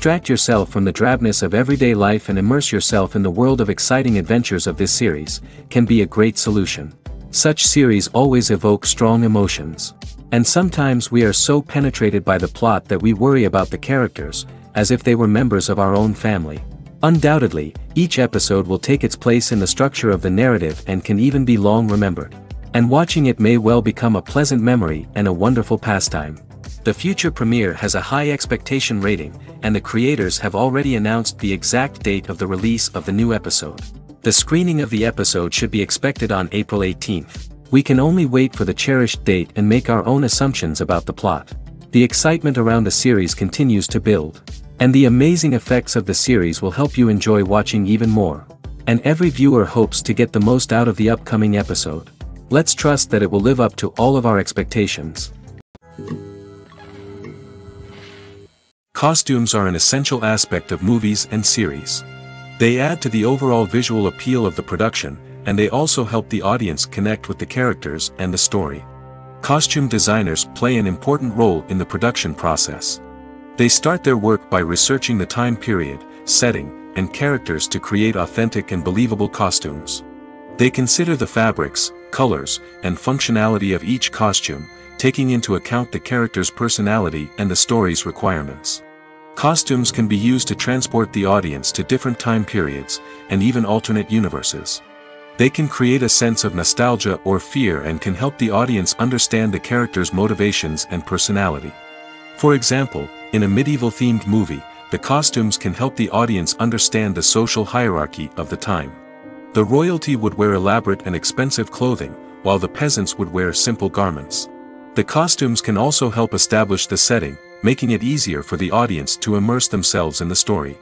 Distract yourself from the drabness of everyday life and immerse yourself in the world of exciting adventures of this series, can be a great solution. Such series always evoke strong emotions. And sometimes we are so penetrated by the plot that we worry about the characters, as if they were members of our own family. Undoubtedly, each episode will take its place in the structure of the narrative and can even be long remembered. And watching it may well become a pleasant memory and a wonderful pastime. The future premiere has a high expectation rating, and the creators have already announced the exact date of the release of the new episode. The screening of the episode should be expected on April 18th. We can only wait for the cherished date and make our own assumptions about the plot. The excitement around the series continues to build. And the amazing effects of the series will help you enjoy watching even more. And every viewer hopes to get the most out of the upcoming episode. Let's trust that it will live up to all of our expectations. Costumes are an essential aspect of movies and series. They add to the overall visual appeal of the production, and they also help the audience connect with the characters and the story. Costume designers play an important role in the production process. They start their work by researching the time period, setting, and characters to create authentic and believable costumes. They consider the fabrics, colors, and functionality of each costume, taking into account the character's personality and the story's requirements. Costumes can be used to transport the audience to different time periods, and even alternate universes. They can create a sense of nostalgia or fear and can help the audience understand the character's motivations and personality. For example, in a medieval-themed movie, the costumes can help the audience understand the social hierarchy of the time. The royalty would wear elaborate and expensive clothing, while the peasants would wear simple garments. The costumes can also help establish the setting, making it easier for the audience to immerse themselves in the story.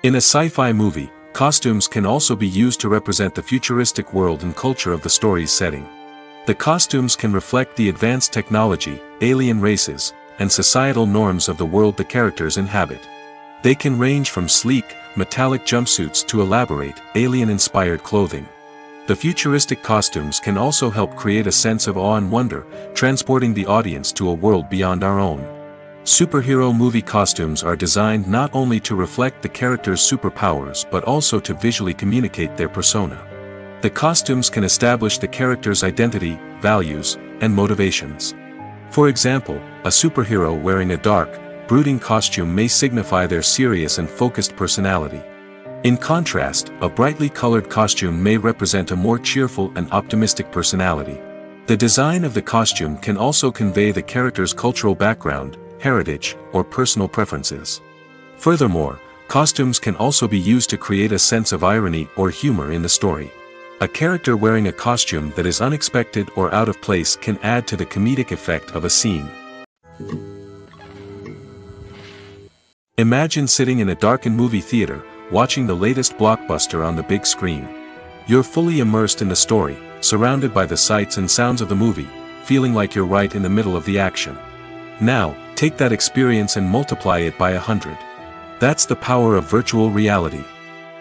In a sci-fi movie, costumes can also be used to represent the futuristic world and culture of the story's setting. The costumes can reflect the advanced technology, alien races, and societal norms of the world the characters inhabit. They can range from sleek, metallic jumpsuits to elaborate, alien-inspired clothing. The futuristic costumes can also help create a sense of awe and wonder, transporting the audience to a world beyond our own. Superhero movie costumes are designed not only to reflect the character's superpowers but also to visually communicate their persona. The costumes can establish the character's identity, values, and motivations. For example, a superhero wearing a dark, brooding costume may signify their serious and focused personality. In contrast, a brightly colored costume may represent a more cheerful and optimistic personality. The design of the costume can also convey the character's cultural background, heritage, or personal preferences. Furthermore, costumes can also be used to create a sense of irony or humor in the story. A character wearing a costume that is unexpected or out of place can add to the comedic effect of a scene. Imagine sitting in a darkened movie theater, watching the latest blockbuster on the big screen. You're fully immersed in the story, surrounded by the sights and sounds of the movie, feeling like you're right in the middle of the action. Now, take that experience and multiply it by 100. That's the power of virtual reality.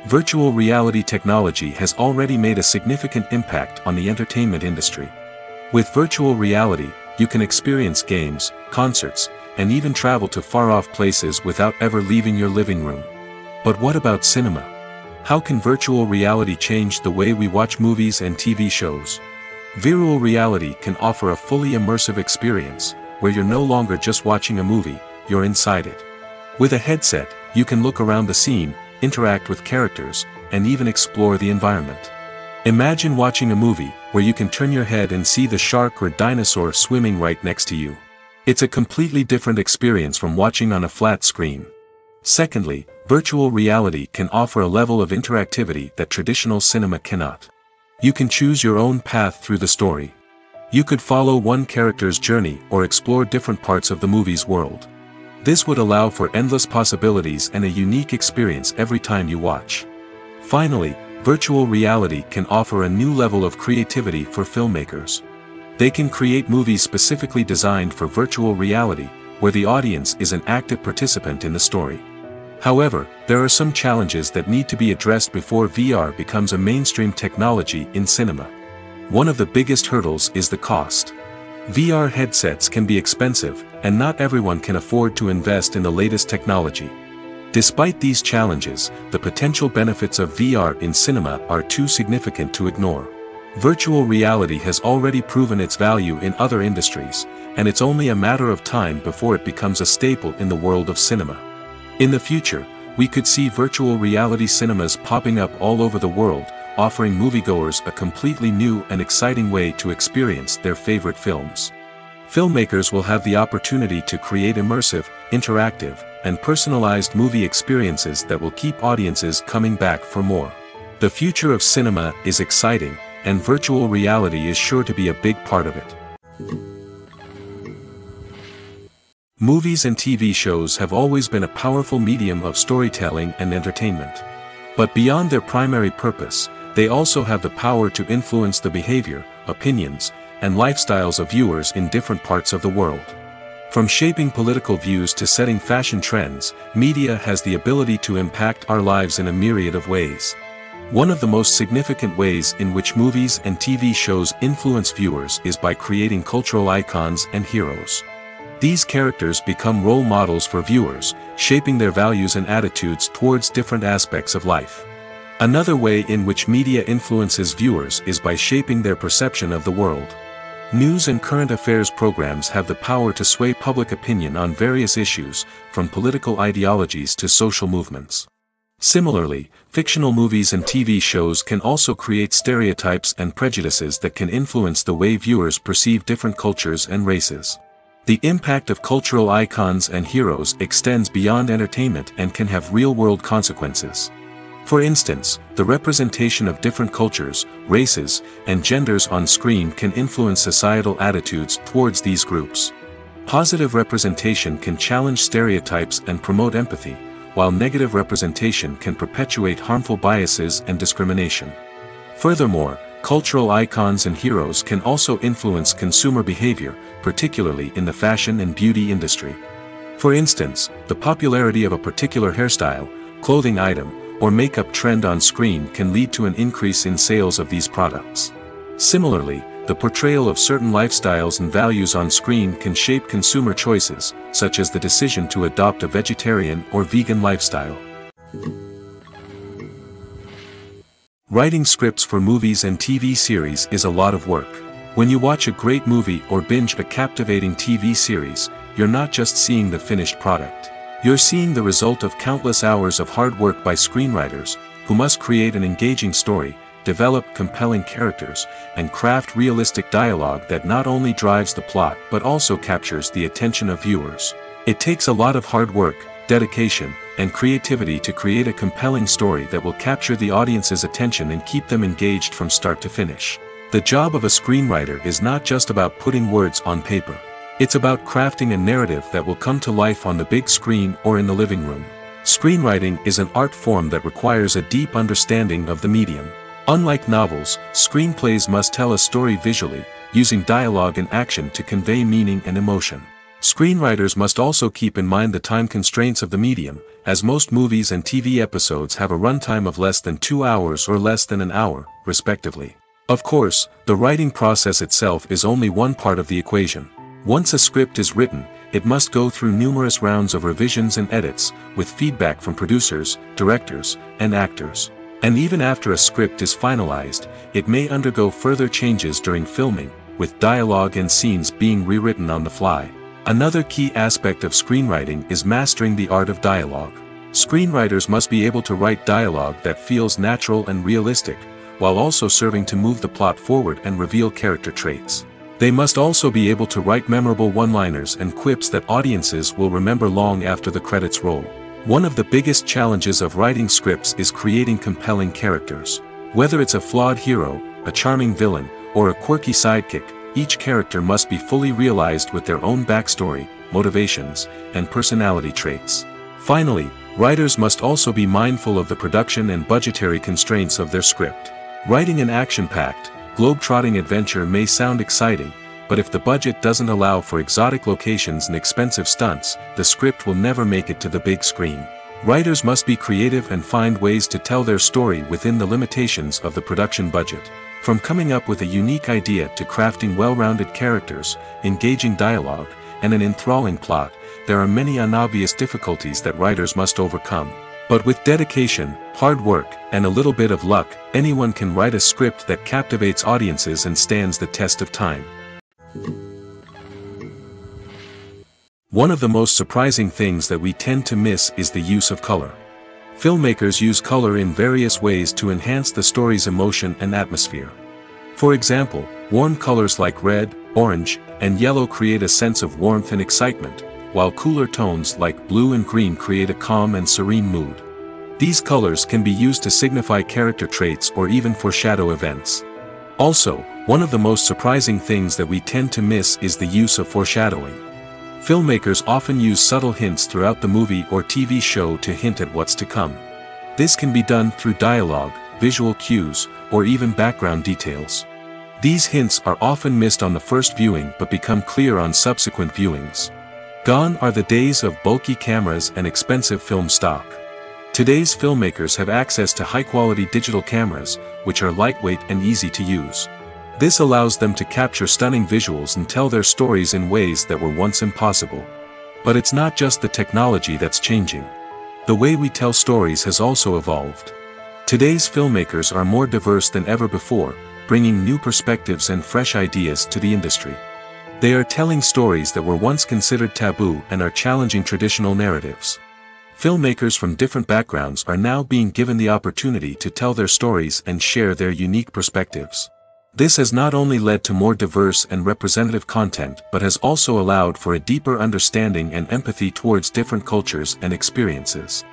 Virtual reality technology has already made a significant impact on the entertainment industry. With virtual reality, you can experience games, concerts, and even travel to far-off places without ever leaving your living room. But what about cinema? How can virtual reality change the way we watch movies and TV shows? Virtual reality can offer a fully immersive experience, where you're no longer just watching a movie, you're inside it. With a headset, you can look around the scene, interact with characters, and even explore the environment. Imagine watching a movie where you can turn your head and see the shark or dinosaur swimming right next to you. It's a completely different experience from watching on a flat screen. Secondly, virtual reality can offer a level of interactivity that traditional cinema cannot. You can choose your own path through the story. You could follow one character's journey or explore different parts of the movie's world. This would allow for endless possibilities and a unique experience every time you watch. Finally, virtual reality can offer a new level of creativity for filmmakers. They can create movies specifically designed for virtual reality, where the audience is an active participant in the story. However, there are some challenges that need to be addressed before VR becomes a mainstream technology in cinema. One of the biggest hurdles is the cost. VR headsets can be expensive, and not everyone can afford to invest in the latest technology. Despite these challenges, the potential benefits of VR in cinema are too significant to ignore. Virtual reality has already proven its value in other industries, and it's only a matter of time before it becomes a staple in the world of cinema. In the future, we could see virtual reality cinemas popping up all over the world, offering moviegoers a completely new and exciting way to experience their favorite films. Filmmakers will have the opportunity to create immersive, interactive, and personalized movie experiences that will keep audiences coming back for more. The future of cinema is exciting, and virtual reality is sure to be a big part of it. Movies and TV shows have always been a powerful medium of storytelling and entertainment. But beyond their primary purpose, they also have the power to influence the behavior, opinions, and lifestyles of viewers in different parts of the world. From shaping political views to setting fashion trends, media has the ability to impact our lives in a myriad of ways. One of the most significant ways in which movies and TV shows influence viewers is by creating cultural icons and heroes. These characters become role models for viewers, shaping their values and attitudes towards different aspects of life. Another way in which media influences viewers is by shaping their perception of the world. News and current affairs programs have the power to sway public opinion on various issues, from political ideologies to social movements. Similarly, fictional movies and TV shows can also create stereotypes and prejudices that can influence the way viewers perceive different cultures and races. The impact of cultural icons and heroes extends beyond entertainment and can have real-world consequences. For instance, the representation of different cultures, races, and genders on screen can influence societal attitudes towards these groups. Positive representation can challenge stereotypes and promote empathy, while negative representation can perpetuate harmful biases and discrimination. Furthermore, cultural icons and heroes can also influence consumer behavior, particularly in the fashion and beauty industry. For instance, the popularity of a particular hairstyle, clothing item, or makeup trend on screen can lead to an increase in sales of these products. Similarly, the portrayal of certain lifestyles and values on screen can shape consumer choices, such as the decision to adopt a vegetarian or vegan lifestyle. Writing scripts for movies and TV series is a lot of work. When you watch a great movie or binge a captivating TV series, you're not just seeing the finished product. You're seeing the result of countless hours of hard work by screenwriters, who must create an engaging story, develop compelling characters, and craft realistic dialogue that not only drives the plot but also captures the attention of viewers. It takes a lot of hard work, dedication, and creativity to create a compelling story that will capture the audience's attention and keep them engaged from start to finish. The job of a screenwriter is not just about putting words on paper. It's about crafting a narrative that will come to life on the big screen or in the living room. Screenwriting is an art form that requires a deep understanding of the medium. Unlike novels, screenplays must tell a story visually, using dialogue and action to convey meaning and emotion. Screenwriters must also keep in mind the time constraints of the medium, as most movies and TV episodes have a runtime of less than 2 hours or less than an hour, respectively. Of course, the writing process itself is only one part of the equation. Once a script is written, it must go through numerous rounds of revisions and edits, with feedback from producers, directors, and actors. And even after a script is finalized, it may undergo further changes during filming, with dialogue and scenes being rewritten on the fly. Another key aspect of screenwriting is mastering the art of dialogue. Screenwriters must be able to write dialogue that feels natural and realistic, while also serving to move the plot forward and reveal character traits. They must also be able to write memorable one-liners and quips that audiences will remember long after the credits roll. One of the biggest challenges of writing scripts is creating compelling characters. Whether it's a flawed hero, a charming villain, or a quirky sidekick, each character must be fully realized with their own backstory, motivations, and personality traits. Finally, writers must also be mindful of the production and budgetary constraints of their script. Writing an action-packed, globe-trotting adventure may sound exciting, but if the budget doesn't allow for exotic locations and expensive stunts, the script will never make it to the big screen. Writers must be creative and find ways to tell their story within the limitations of the production budget. From coming up with a unique idea to crafting well-rounded characters, engaging dialogue, and an enthralling plot, there are many unobvious difficulties that writers must overcome. But with dedication, hard work, and a little bit of luck, anyone can write a script that captivates audiences and stands the test of time. One of the most surprising things that we tend to miss is the use of color. Filmmakers use color in various ways to enhance the story's emotion and atmosphere. For example, warm colors like red, orange, and yellow create a sense of warmth and excitement, while cooler tones like blue and green create a calm and serene mood. These colors can be used to signify character traits or even foreshadow events. Also, one of the most surprising things that we tend to miss is the use of foreshadowing. Filmmakers often use subtle hints throughout the movie or TV show to hint at what's to come. This can be done through dialogue, visual cues, or even background details. These hints are often missed on the first viewing but become clear on subsequent viewings. Gone are the days of bulky cameras and expensive film stock. Today's filmmakers have access to high-quality digital cameras, which are lightweight and easy to use. This allows them to capture stunning visuals and tell their stories in ways that were once impossible. But it's not just the technology that's changing. The way we tell stories has also evolved. Today's filmmakers are more diverse than ever before, bringing new perspectives and fresh ideas to the industry. They are telling stories that were once considered taboo and are challenging traditional narratives. Filmmakers from different backgrounds are now being given the opportunity to tell their stories and share their unique perspectives. This has not only led to more diverse and representative content but has also allowed for a deeper understanding and empathy towards different cultures and experiences.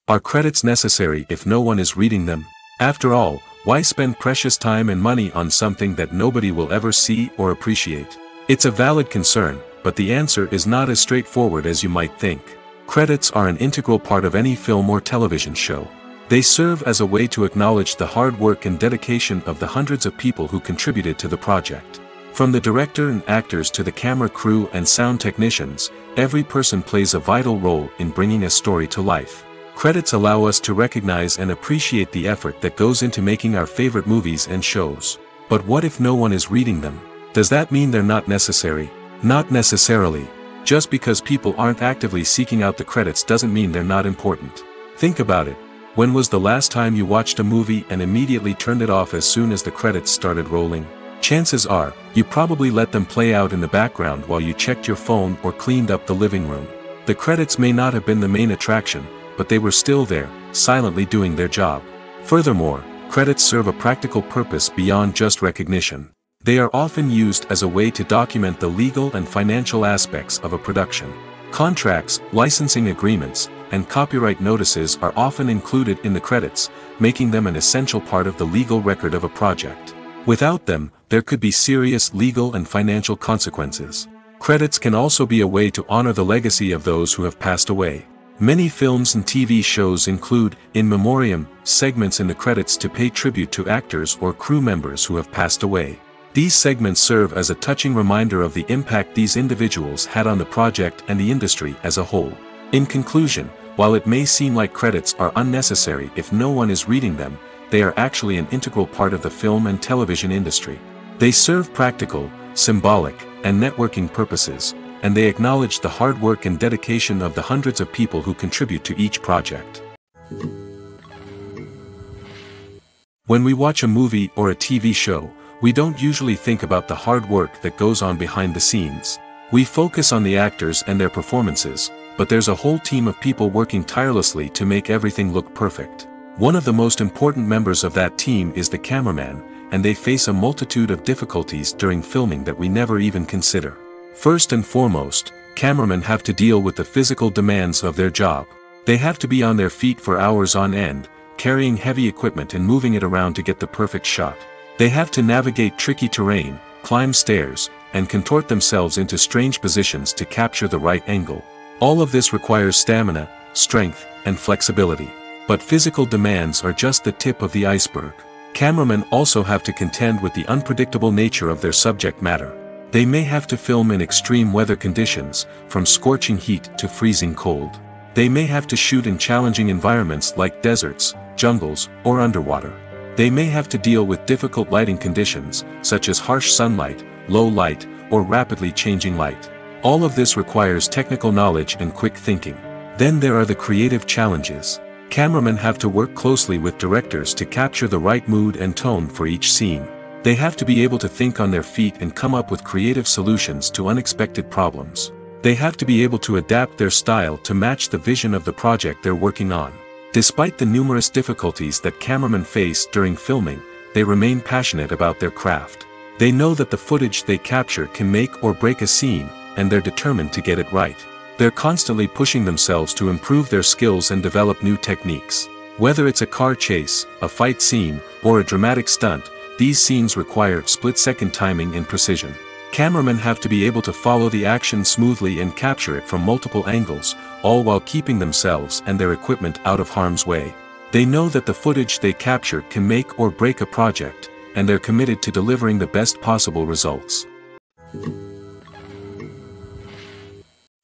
Are credits necessary if no one is reading them? After all, why spend precious time and money on something that nobody will ever see or appreciate? It's a valid concern, but the answer is not as straightforward as you might think. Credits are an integral part of any film or television show. They serve as a way to acknowledge the hard work and dedication of the hundreds of people who contributed to the project. From the director and actors to the camera crew and sound technicians, every person plays a vital role in bringing a story to life. Credits allow us to recognize and appreciate the effort that goes into making our favorite movies and shows. But what if no one is reading them? Does that mean they're not necessary? Not necessarily. Just because people aren't actively seeking out the credits doesn't mean they're not important. Think about it. When was the last time you watched a movie and immediately turned it off as soon as the credits started rolling? Chances are, you probably let them play out in the background while you checked your phone or cleaned up the living room. The credits may not have been the main attraction, but they were still there, silently doing their job. Furthermore, credits serve a practical purpose beyond just recognition. They are often used as a way to document the legal and financial aspects of a production. Contracts, licensing agreements, and copyright notices are often included in the credits, making them an essential part of the legal record of a project. Without them, there could be serious legal and financial consequences. Credits can also be a way to honor the legacy of those who have passed away. Many films and TV shows include, in memoriam, segments in the credits to pay tribute to actors or crew members who have passed away. These segments serve as a touching reminder of the impact these individuals had on the project and the industry as a whole. In conclusion, while it may seem like credits are unnecessary if no one is reading them, they are actually an integral part of the film and television industry. They serve practical, symbolic, and networking purposes, and they acknowledge the hard work and dedication of the hundreds of people who contribute to each project. When we watch a movie or a TV show, We don't usually think about the hard work that goes on behind the scenes. We focus on the actors and their performances, but there's a whole team of people working tirelessly to make everything look perfect. One of the most important members of that team is the cameraman, and they face a multitude of difficulties during filming that we never even consider. First and foremost, cameramen have to deal with the physical demands of their job. They have to be on their feet for hours on end, carrying heavy equipment and moving it around to get the perfect shot. They have to navigate tricky terrain, climb stairs, and contort themselves into strange positions to capture the right angle. All of this requires stamina, strength, and flexibility. But physical demands are just the tip of the iceberg. Cameramen also have to contend with the unpredictable nature of their subject matter. They may have to film in extreme weather conditions, from scorching heat to freezing cold. They may have to shoot in challenging environments like deserts, jungles, or underwater. They may have to deal with difficult lighting conditions, such as harsh sunlight, low light, or rapidly changing light. All of this requires technical knowledge and quick thinking. Then there are the creative challenges. Cameramen have to work closely with directors to capture the right mood and tone for each scene. They have to be able to think on their feet and come up with creative solutions to unexpected problems. They have to be able to adapt their style to match the vision of the project they're working on. Despite the numerous difficulties that cameramen face during filming, they remain passionate about their craft. They know that the footage they capture can make or break a scene, and they're determined to get it right. They're constantly pushing themselves to improve their skills and develop new techniques. Whether it's a car chase, a fight scene, or a dramatic stunt, these scenes require split-second timing and precision. Cameramen have to be able to follow the action smoothly and capture it from multiple angles, all while keeping themselves and their equipment out of harm's way. They know that the footage they capture can make or break a project, and they're committed to delivering the best possible results.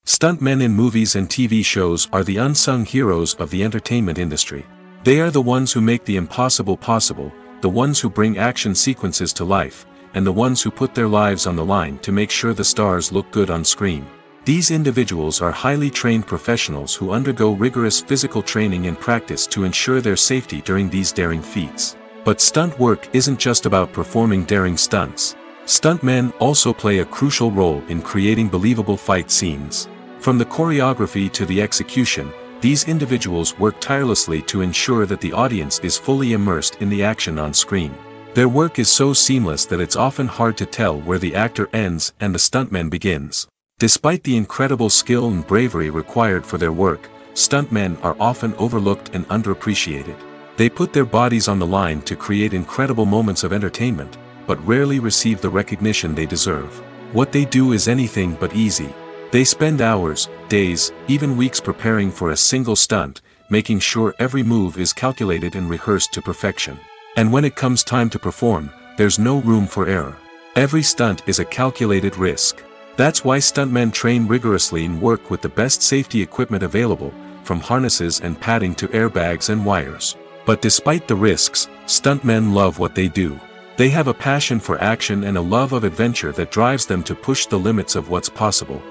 Stuntmen in movies and TV shows are the unsung heroes of the entertainment industry. They are the ones who make the impossible possible, the ones who bring action sequences to life, and the ones who put their lives on the line to make sure the stars look good on screen. These individuals are highly trained professionals who undergo rigorous physical training and practice to ensure their safety during these daring feats. But stunt work isn't just about performing daring stunts. Stuntmen also play a crucial role in creating believable fight scenes. From the choreography to the execution, these individuals work tirelessly to ensure that the audience is fully immersed in the action on screen. Their work is so seamless that it's often hard to tell where the actor ends and the stuntman begins. Despite the incredible skill and bravery required for their work, stuntmen are often overlooked and underappreciated. They put their bodies on the line to create incredible moments of entertainment, but rarely receive the recognition they deserve. What they do is anything but easy. They spend hours, days, even weeks preparing for a single stunt, making sure every move is calculated and rehearsed to perfection. And when it comes time to perform, there's no room for error. Every stunt is a calculated risk. That's why stuntmen train rigorously and work with the best safety equipment available, from harnesses and padding to airbags and wires. But despite the risks, stuntmen love what they do. They have a passion for action and a love of adventure that drives them to push the limits of what's possible.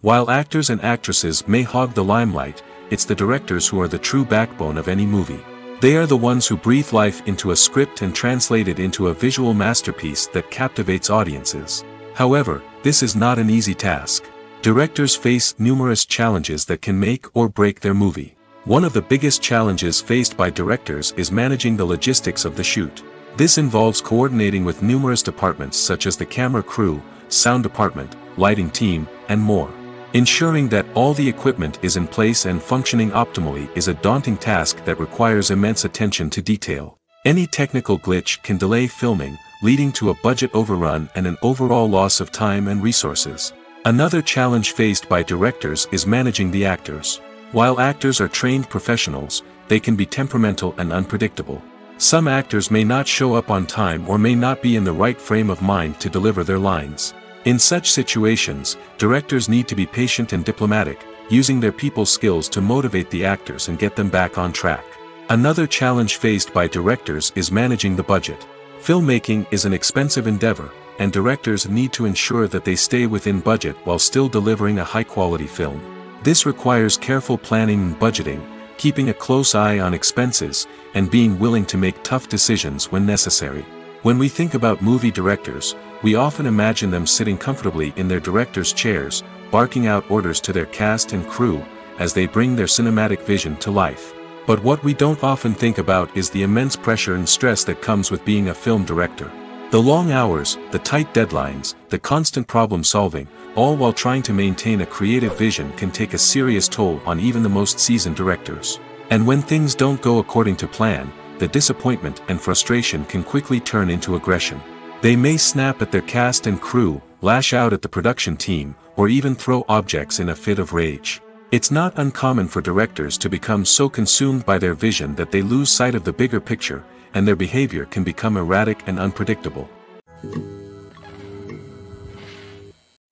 While actors and actresses may hog the limelight, it's the directors who are the true backbone of any movie. They are the ones who breathe life into a script and translate it into a visual masterpiece that captivates audiences. However, this is not an easy task. Directors face numerous challenges that can make or break their movie. One of the biggest challenges faced by directors is managing the logistics of the shoot. This involves coordinating with numerous departments such as the camera crew, sound department, lighting team, and more. Ensuring that all the equipment is in place and functioning optimally is a daunting task that requires immense attention to detail. Any technical glitch can delay filming, leading to a budget overrun and an overall loss of time and resources. Another challenge faced by directors is managing the actors. While actors are trained professionals, they can be temperamental and unpredictable. Some actors may not show up on time or may not be in the right frame of mind to deliver their lines. In such situations, directors need to be patient and diplomatic, using their people skills to motivate the actors and get them back on track. Another challenge faced by directors is managing the budget. Filmmaking is an expensive endeavor, and directors need to ensure that they stay within budget while still delivering a high-quality film. This requires careful planning and budgeting, keeping a close eye on expenses, and being willing to make tough decisions when necessary. When we think about movie directors, we often imagine them sitting comfortably in their director's chairs, barking out orders to their cast and crew, as they bring their cinematic vision to life. But what we don't often think about is the immense pressure and stress that comes with being a film director. The long hours, the tight deadlines, the constant problem solving, all while trying to maintain a creative vision can take a serious toll on even the most seasoned directors. And when things don't go according to plan, the disappointment and frustration can quickly turn into aggression. They may snap at their cast and crew, lash out at the production team, or even throw objects in a fit of rage. It's not uncommon for directors to become so consumed by their vision that they lose sight of the bigger picture, and their behavior can become erratic and unpredictable.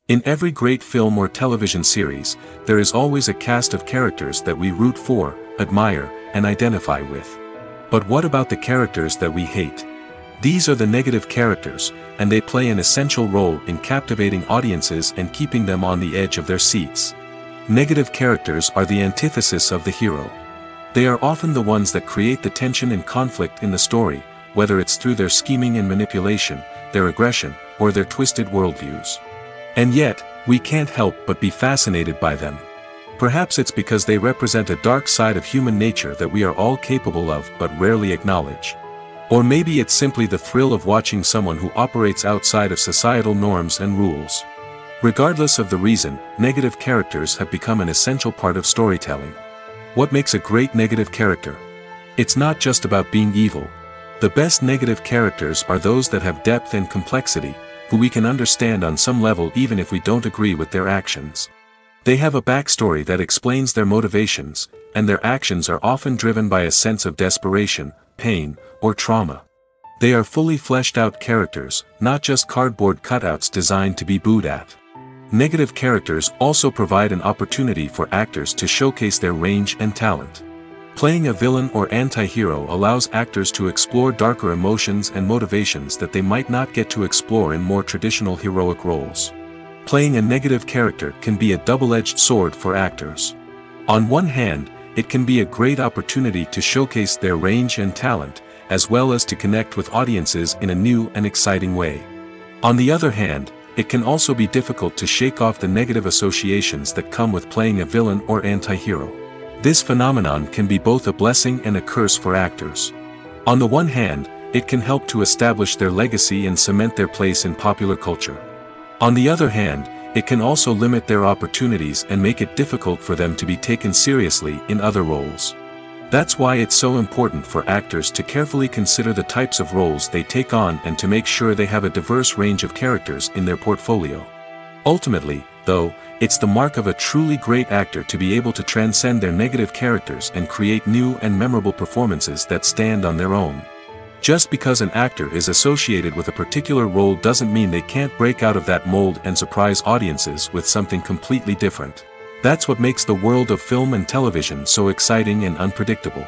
In every great film or television series, there is always a cast of characters that we root for, admire, and identify with. But what about the characters that we hate? These are the negative characters, and they play an essential role in captivating audiences and keeping them on the edge of their seats. Negative characters are the antithesis of the hero. They are often the ones that create the tension and conflict in the story, whether it's through their scheming and manipulation, their aggression, or their twisted worldviews. And yet, we can't help but be fascinated by them. Perhaps it's because they represent a dark side of human nature that we are all capable of but rarely acknowledge. Or maybe it's simply the thrill of watching someone who operates outside of societal norms and rules. Regardless of the reason, negative characters have become an essential part of storytelling. What makes a great negative character? It's not just about being evil. The best negative characters are those that have depth and complexity, who we can understand on some level even if we don't agree with their actions. They have a backstory that explains their motivations, and their actions are often driven by a sense of desperation, pain, or trauma. They are fully fleshed out characters, not just cardboard cutouts designed to be booed at. Negative characters also provide an opportunity for actors to showcase their range and talent. Playing a villain or anti-hero allows actors to explore darker emotions and motivations that they might not get to explore in more traditional heroic roles. Playing a negative character can be a double-edged sword for actors. On one hand, it can be a great opportunity to showcase their range and talent, as well as to connect with audiences in a new and exciting way. On the other hand, it can also be difficult to shake off the negative associations that come with playing a villain or anti-hero. This phenomenon can be both a blessing and a curse for actors. On the one hand, it can help to establish their legacy and cement their place in popular culture. On the other hand, it can also limit their opportunities and make it difficult for them to be taken seriously in other roles. That's why it's so important for actors to carefully consider the types of roles they take on and to make sure they have a diverse range of characters in their portfolio. Ultimately, though, it's the mark of a truly great actor to be able to transcend their negative characters and create new and memorable performances that stand on their own. Just because an actor is associated with a particular role doesn't mean they can't break out of that mold and surprise audiences with something completely different. That's what makes the world of film and television so exciting and unpredictable.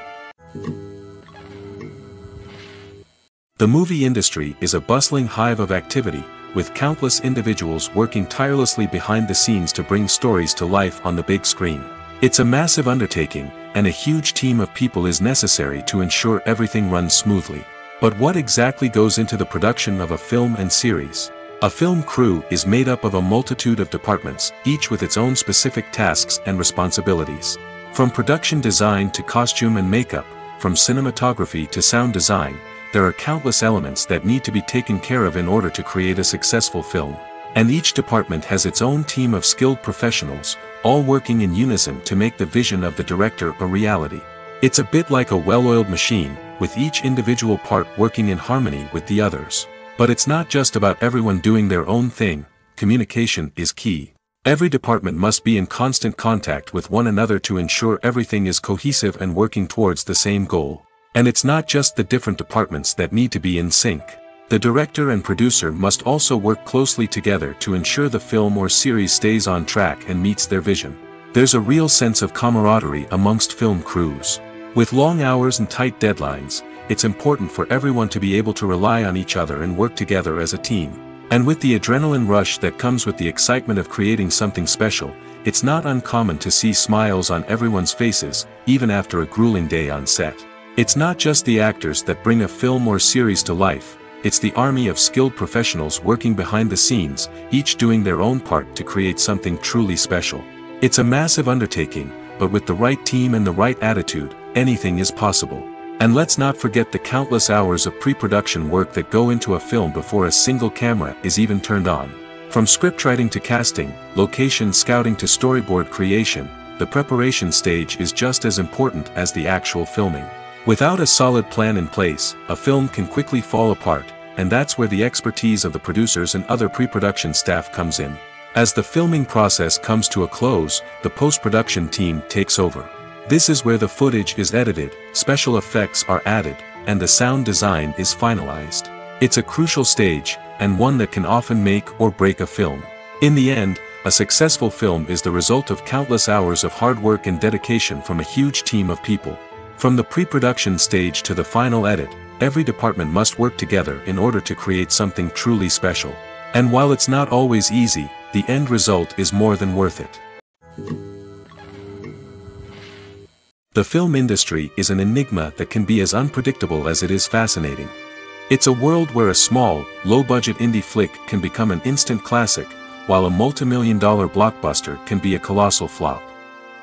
The movie industry is a bustling hive of activity, with countless individuals working tirelessly behind the scenes to bring stories to life on the big screen. It's a massive undertaking, and a huge team of people is necessary to ensure everything runs smoothly. But what exactly goes into the production of a film and series? A film crew is made up of a multitude of departments, each with its own specific tasks and responsibilities. From production design to costume and makeup, from cinematography to sound design, there are countless elements that need to be taken care of in order to create a successful film. And each department has its own team of skilled professionals, all working in unison to make the vision of the director a reality. It's a bit like a well-oiled machine, with each individual part working in harmony with the others. But it's not just about everyone doing their own thing. Communication is key. Every department must be in constant contact with one another to ensure everything is cohesive and working towards the same goal. And it's not just the different departments that need to be in sync. The director and producer must also work closely together to ensure the film or series stays on track and meets their vision. There's a real sense of camaraderie amongst film crews. With long hours and tight deadlines, it's important for everyone to be able to rely on each other and work together as a team. And with the adrenaline rush that comes with the excitement of creating something special, it's not uncommon to see smiles on everyone's faces, even after a grueling day on set. It's not just the actors that bring a film or series to life, it's the army of skilled professionals working behind the scenes, each doing their own part to create something truly special. It's a massive undertaking, but with the right team and the right attitude, anything is possible. And let's not forget the countless hours of pre-production work that go into a film before a single camera is even turned on. From scriptwriting to casting, location scouting to storyboard creation, the preparation stage is just as important as the actual filming. Without a solid plan in place, a film can quickly fall apart, and that's where the expertise of the producers and other pre-production staff comes in. As the filming process comes to a close, the post-production team takes over. This is where the footage is edited, special effects are added, and the sound design is finalized. It's a crucial stage, and one that can often make or break a film. In the end, a successful film is the result of countless hours of hard work and dedication from a huge team of people. From the pre-production stage to the final edit, every department must work together in order to create something truly special. And while it's not always easy, the end result is more than worth it. The film industry is an enigma that can be as unpredictable as it is fascinating. It's a world where a small, low-budget indie flick can become an instant classic, while a multi-million-dollar blockbuster can be a colossal flop.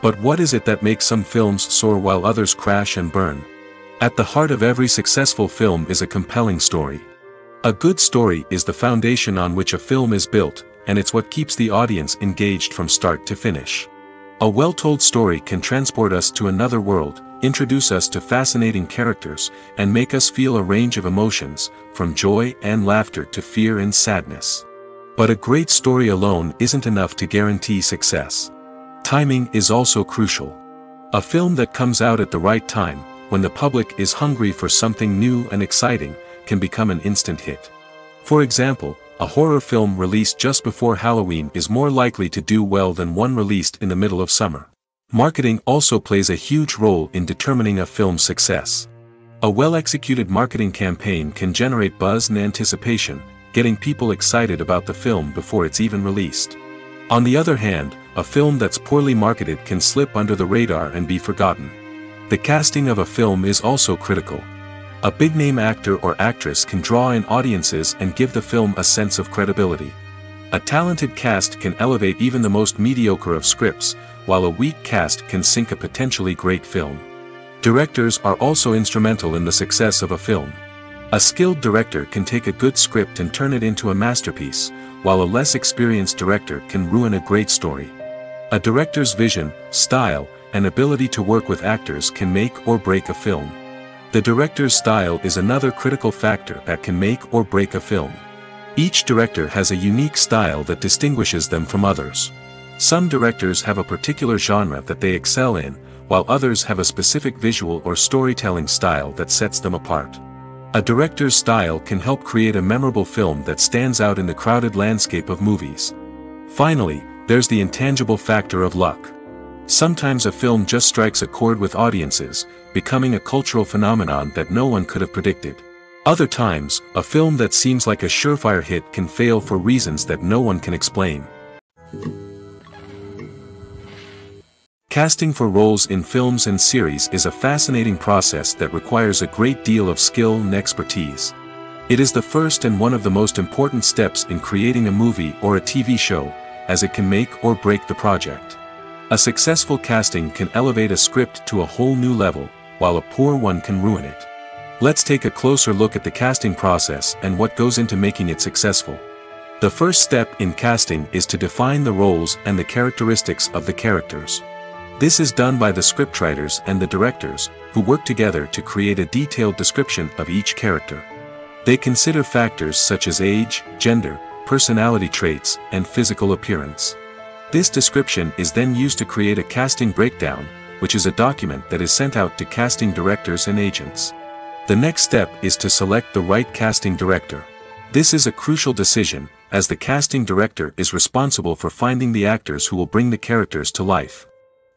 But what is it that makes some films soar while others crash and burn? At the heart of every successful film is a compelling story. A good story is the foundation on which a film is built, and it's what keeps the audience engaged from start to finish. A well-told story can transport us to another world, introduce us to fascinating characters, and make us feel a range of emotions, from joy and laughter to fear and sadness. But a great story alone isn't enough to guarantee success. Timing is also crucial. A film that comes out at the right time, when the public is hungry for something new and exciting, can become an instant hit. For example, a horror film released just before Halloween is more likely to do well than one released in the middle of summer. Marketing also plays a huge role in determining a film's success. A well-executed marketing campaign can generate buzz and anticipation, getting people excited about the film before it's even released. On the other hand, a film that's poorly marketed can slip under the radar and be forgotten. The casting of a film is also critical. A big-name actor or actress can draw in audiences and give the film a sense of credibility. A talented cast can elevate even the most mediocre of scripts, while a weak cast can sink a potentially great film. Directors are also instrumental in the success of a film. A skilled director can take a good script and turn it into a masterpiece, while a less experienced director can ruin a great story. A director's vision, style, and ability to work with actors can make or break a film. The director's style is another critical factor that can make or break a film. Each director has a unique style that distinguishes them from others. Some directors have a particular genre that they excel in, while others have a specific visual or storytelling style that sets them apart. A director's style can help create a memorable film that stands out in the crowded landscape of movies. Finally, there's the intangible factor of luck. Sometimes a film just strikes a chord with audiences, becoming a cultural phenomenon that no one could have predicted. Other times, a film that seems like a surefire hit can fail for reasons that no one can explain. Casting for roles in films and series is a fascinating process that requires a great deal of skill and expertise. It is the first and one of the most important steps in creating a movie or a TV show, as it can make or break the project. A successful casting can elevate a script to a whole new level, while a poor one can ruin it. Let's take a closer look at the casting process and what goes into making it successful. The first step in casting is to define the roles and the characteristics of the characters. This is done by the scriptwriters and the directors, who work together to create a detailed description of each character. They consider factors such as age, gender, personality traits, and physical appearance. This description is then used to create a casting breakdown, which is a document that is sent out to casting directors and agents. The next step is to select the right casting director. This is a crucial decision, as the casting director is responsible for finding the actors who will bring the characters to life.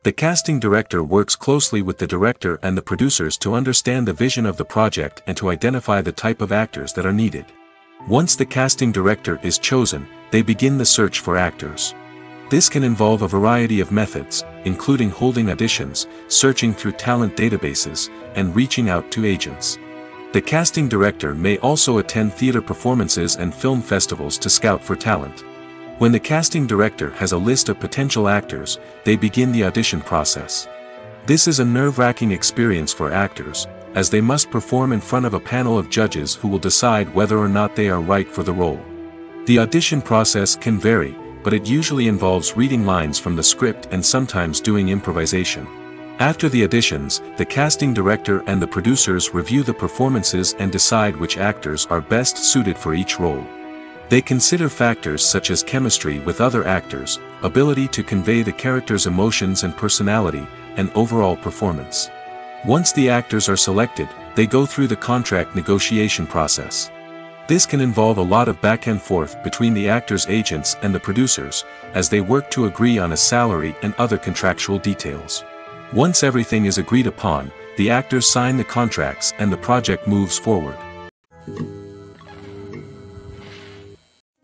The casting director works closely with the director and the producers to understand the vision of the project and to identify the type of actors that are needed. Once the casting director is chosen, they begin the search for actors. This can involve a variety of methods, including holding auditions, searching through talent databases, and reaching out to agents. The casting director may also attend theater performances and film festivals to scout for talent. When the casting director has a list of potential actors, they begin the audition process. This is a nerve-wracking experience for actors, as they must perform in front of a panel of judges who will decide whether or not they are right for the role. The audition process can vary, but it usually involves reading lines from the script and sometimes doing improvisation. After the auditions, the casting director and the producers review the performances and decide which actors are best suited for each role. They consider factors such as chemistry with other actors, ability to convey the character's emotions and personality, and overall performance. Once the actors are selected, they go through the contract negotiation process. This can involve a lot of back and forth between the actors' agents and the producers, as they work to agree on a salary and other contractual details. Once everything is agreed upon, the actors sign the contracts and the project moves forward.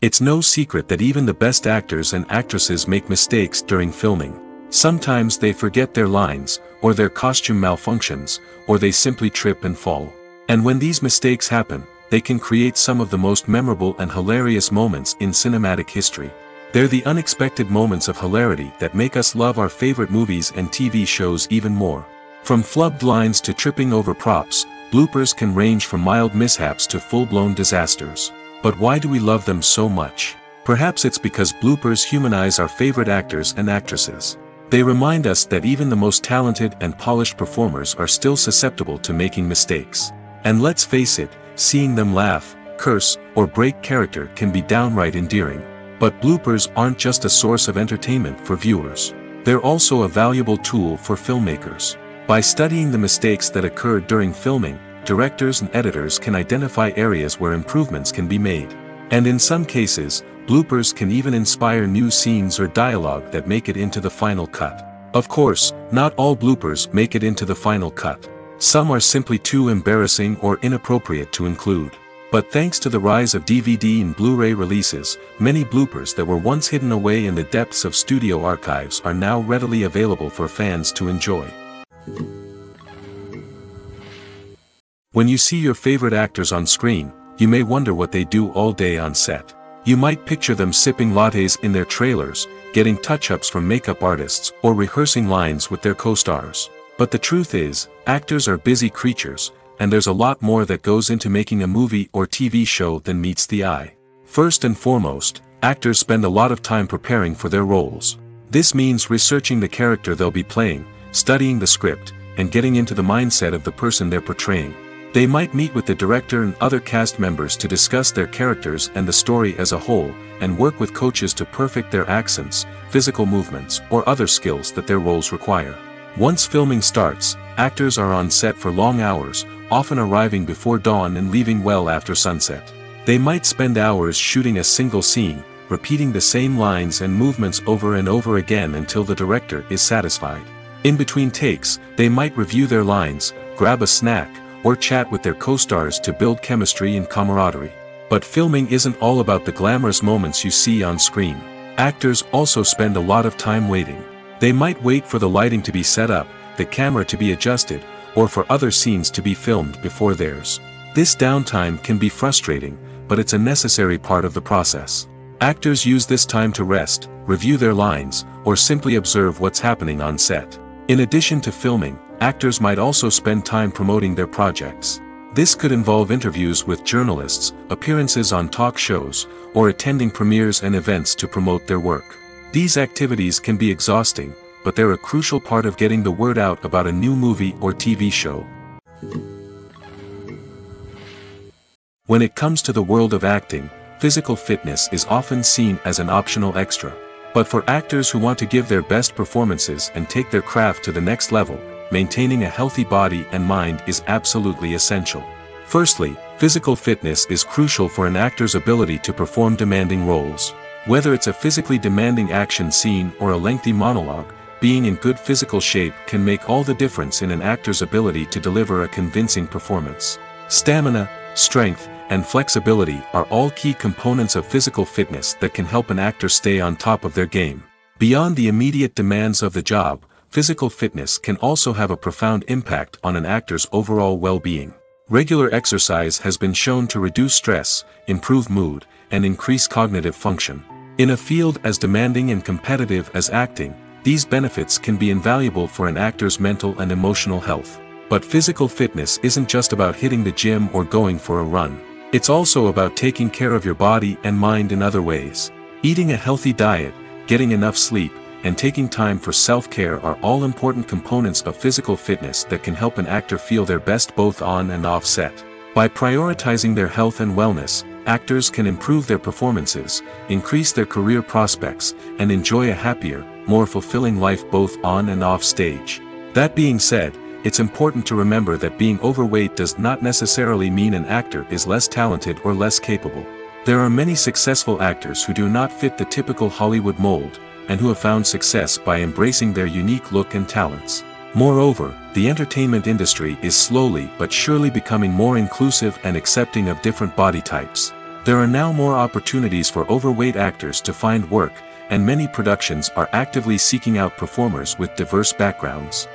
It's no secret that even the best actors and actresses make mistakes during filming. Sometimes they forget their lines, or their costume malfunctions, or they simply trip and fall. And when these mistakes happen, they can create some of the most memorable and hilarious moments in cinematic history. They're the unexpected moments of hilarity that make us love our favorite movies and TV shows even more. From flubbed lines to tripping over props, bloopers can range from mild mishaps to full-blown disasters. But why do we love them so much? Perhaps it's because bloopers humanize our favorite actors and actresses. They remind us that even the most talented and polished performers are still susceptible to making mistakes. And let's face it, seeing them laugh, curse, or break character can be downright endearing. But bloopers aren't just a source of entertainment for viewers. They're also a valuable tool for filmmakers. By studying the mistakes that occurred during filming, directors and editors can identify areas where improvements can be made. And in some cases, bloopers can even inspire new scenes or dialogue that make it into the final cut. Of course, not all bloopers make it into the final cut. Some are simply too embarrassing or inappropriate to include. But thanks to the rise of DVD and Blu-ray releases, many bloopers that were once hidden away in the depths of studio archives are now readily available for fans to enjoy. When you see your favorite actors on screen, you may wonder what they do all day on set. You might picture them sipping lattes in their trailers, getting touch-ups from makeup artists, or rehearsing lines with their co-stars. But the truth is, actors are busy creatures, and there's a lot more that goes into making a movie or TV show than meets the eye. First and foremost, actors spend a lot of time preparing for their roles. This means researching the character they'll be playing, studying the script, and getting into the mindset of the person they're portraying. They might meet with the director and other cast members to discuss their characters and the story as a whole, and work with coaches to perfect their accents, physical movements, or other skills that their roles require. Once filming starts, actors are on set for long hours, often arriving before dawn and leaving well after sunset. They might spend hours shooting a single scene, repeating the same lines and movements over and over again until the director is satisfied. In between takes, they might review their lines, grab a snack, or chat with their co-stars to build chemistry and camaraderie. But filming isn't all about the glamorous moments you see on screen. Actors also spend a lot of time waiting. They might wait for the lighting to be set up, the camera to be adjusted, or for other scenes to be filmed before theirs. This downtime can be frustrating, but it's a necessary part of the process. Actors use this time to rest, review their lines, or simply observe what's happening on set. In addition to filming, actors might also spend time promoting their projects. This could involve interviews with journalists, appearances on talk shows, or attending premieres and events to promote their work. These activities can be exhausting, but they're a crucial part of getting the word out about a new movie or TV show. When it comes to the world of acting, physical fitness is often seen as an optional extra. But for actors who want to give their best performances and take their craft to the next level, maintaining a healthy body and mind is absolutely essential. Firstly, physical fitness is crucial for an actor's ability to perform demanding roles. Whether it's a physically demanding action scene or a lengthy monologue, being in good physical shape can make all the difference in an actor's ability to deliver a convincing performance. Stamina, strength, and flexibility are all key components of physical fitness that can help an actor stay on top of their game. Beyond the immediate demands of the job, physical fitness can also have a profound impact on an actor's overall well-being. Regular exercise has been shown to reduce stress, improve mood, and increase cognitive function. In a field as demanding and competitive as acting, these benefits can be invaluable for an actor's mental and emotional health. But physical fitness isn't just about hitting the gym or going for a run. It's also about taking care of your body and mind in other ways. Eating a healthy diet, getting enough sleep, and taking time for self-care are all important components of physical fitness that can help an actor feel their best both on and off set. By prioritizing their health and wellness, actors can improve their performances, increase their career prospects, and enjoy a happier, more fulfilling life both on and off stage. That being said, it's important to remember that being overweight does not necessarily mean an actor is less talented or less capable. There are many successful actors who do not fit the typical Hollywood mold, and who have found success by embracing their unique look and talents. Moreover, the entertainment industry is slowly but surely becoming more inclusive and accepting of different body types. There are now more opportunities for overweight actors to find work, and many productions are actively seeking out performers with diverse backgrounds.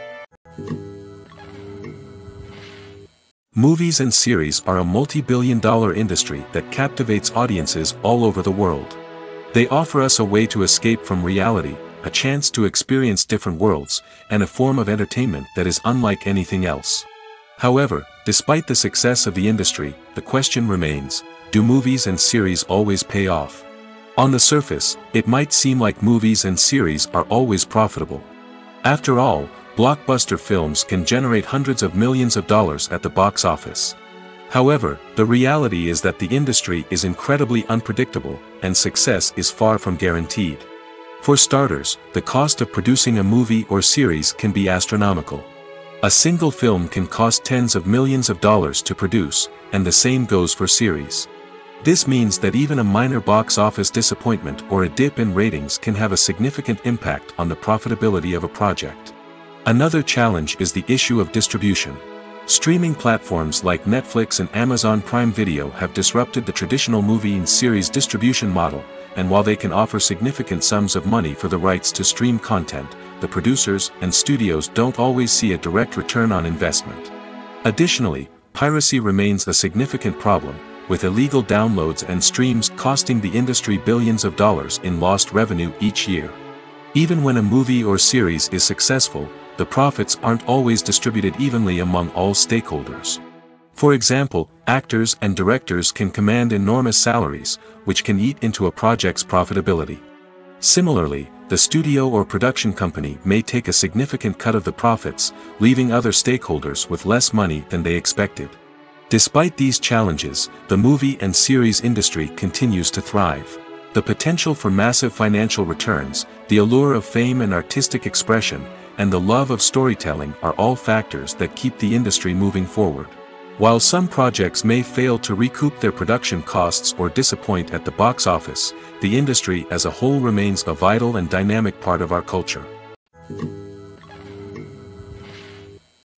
Movies and series are a multi-billion-dollar industry that captivates audiences all over the world. They offer us a way to escape from reality, a chance to experience different worlds, and a form of entertainment that is unlike anything else. However, despite the success of the industry, the question remains, do movies and series always pay off? On the surface, it might seem like movies and series are always profitable. After all, blockbuster films can generate hundreds of millions of dollars at the box office. However, the reality is that the industry is incredibly unpredictable, and success is far from guaranteed. For starters, the cost of producing a movie or series can be astronomical. A single film can cost tens of millions of dollars to produce, and the same goes for series. This means that even a minor box office disappointment or a dip in ratings can have a significant impact on the profitability of a project. Another challenge is the issue of distribution. Streaming platforms like Netflix and Amazon Prime Video have disrupted the traditional movie and series distribution model, and while they can offer significant sums of money for the rights to stream content, the producers and studios don't always see a direct return on investment. Additionally, piracy remains a significant problem, with illegal downloads and streams costing the industry billions of dollars in lost revenue each year. Even when a movie or series is successful, the profits aren't always distributed evenly among all stakeholders. For example, actors and directors can command enormous salaries, which can eat into a project's profitability. Similarly, the studio or production company may take a significant cut of the profits, leaving other stakeholders with less money than they expected. Despite these challenges, the movie and series industry continues to thrive. The potential for massive financial returns, the allure of fame and artistic expression, and the love of storytelling are all factors that keep the industry moving forward. While some projects may fail to recoup their production costs or disappoint at the box office, the industry as a whole remains a vital and dynamic part of our culture.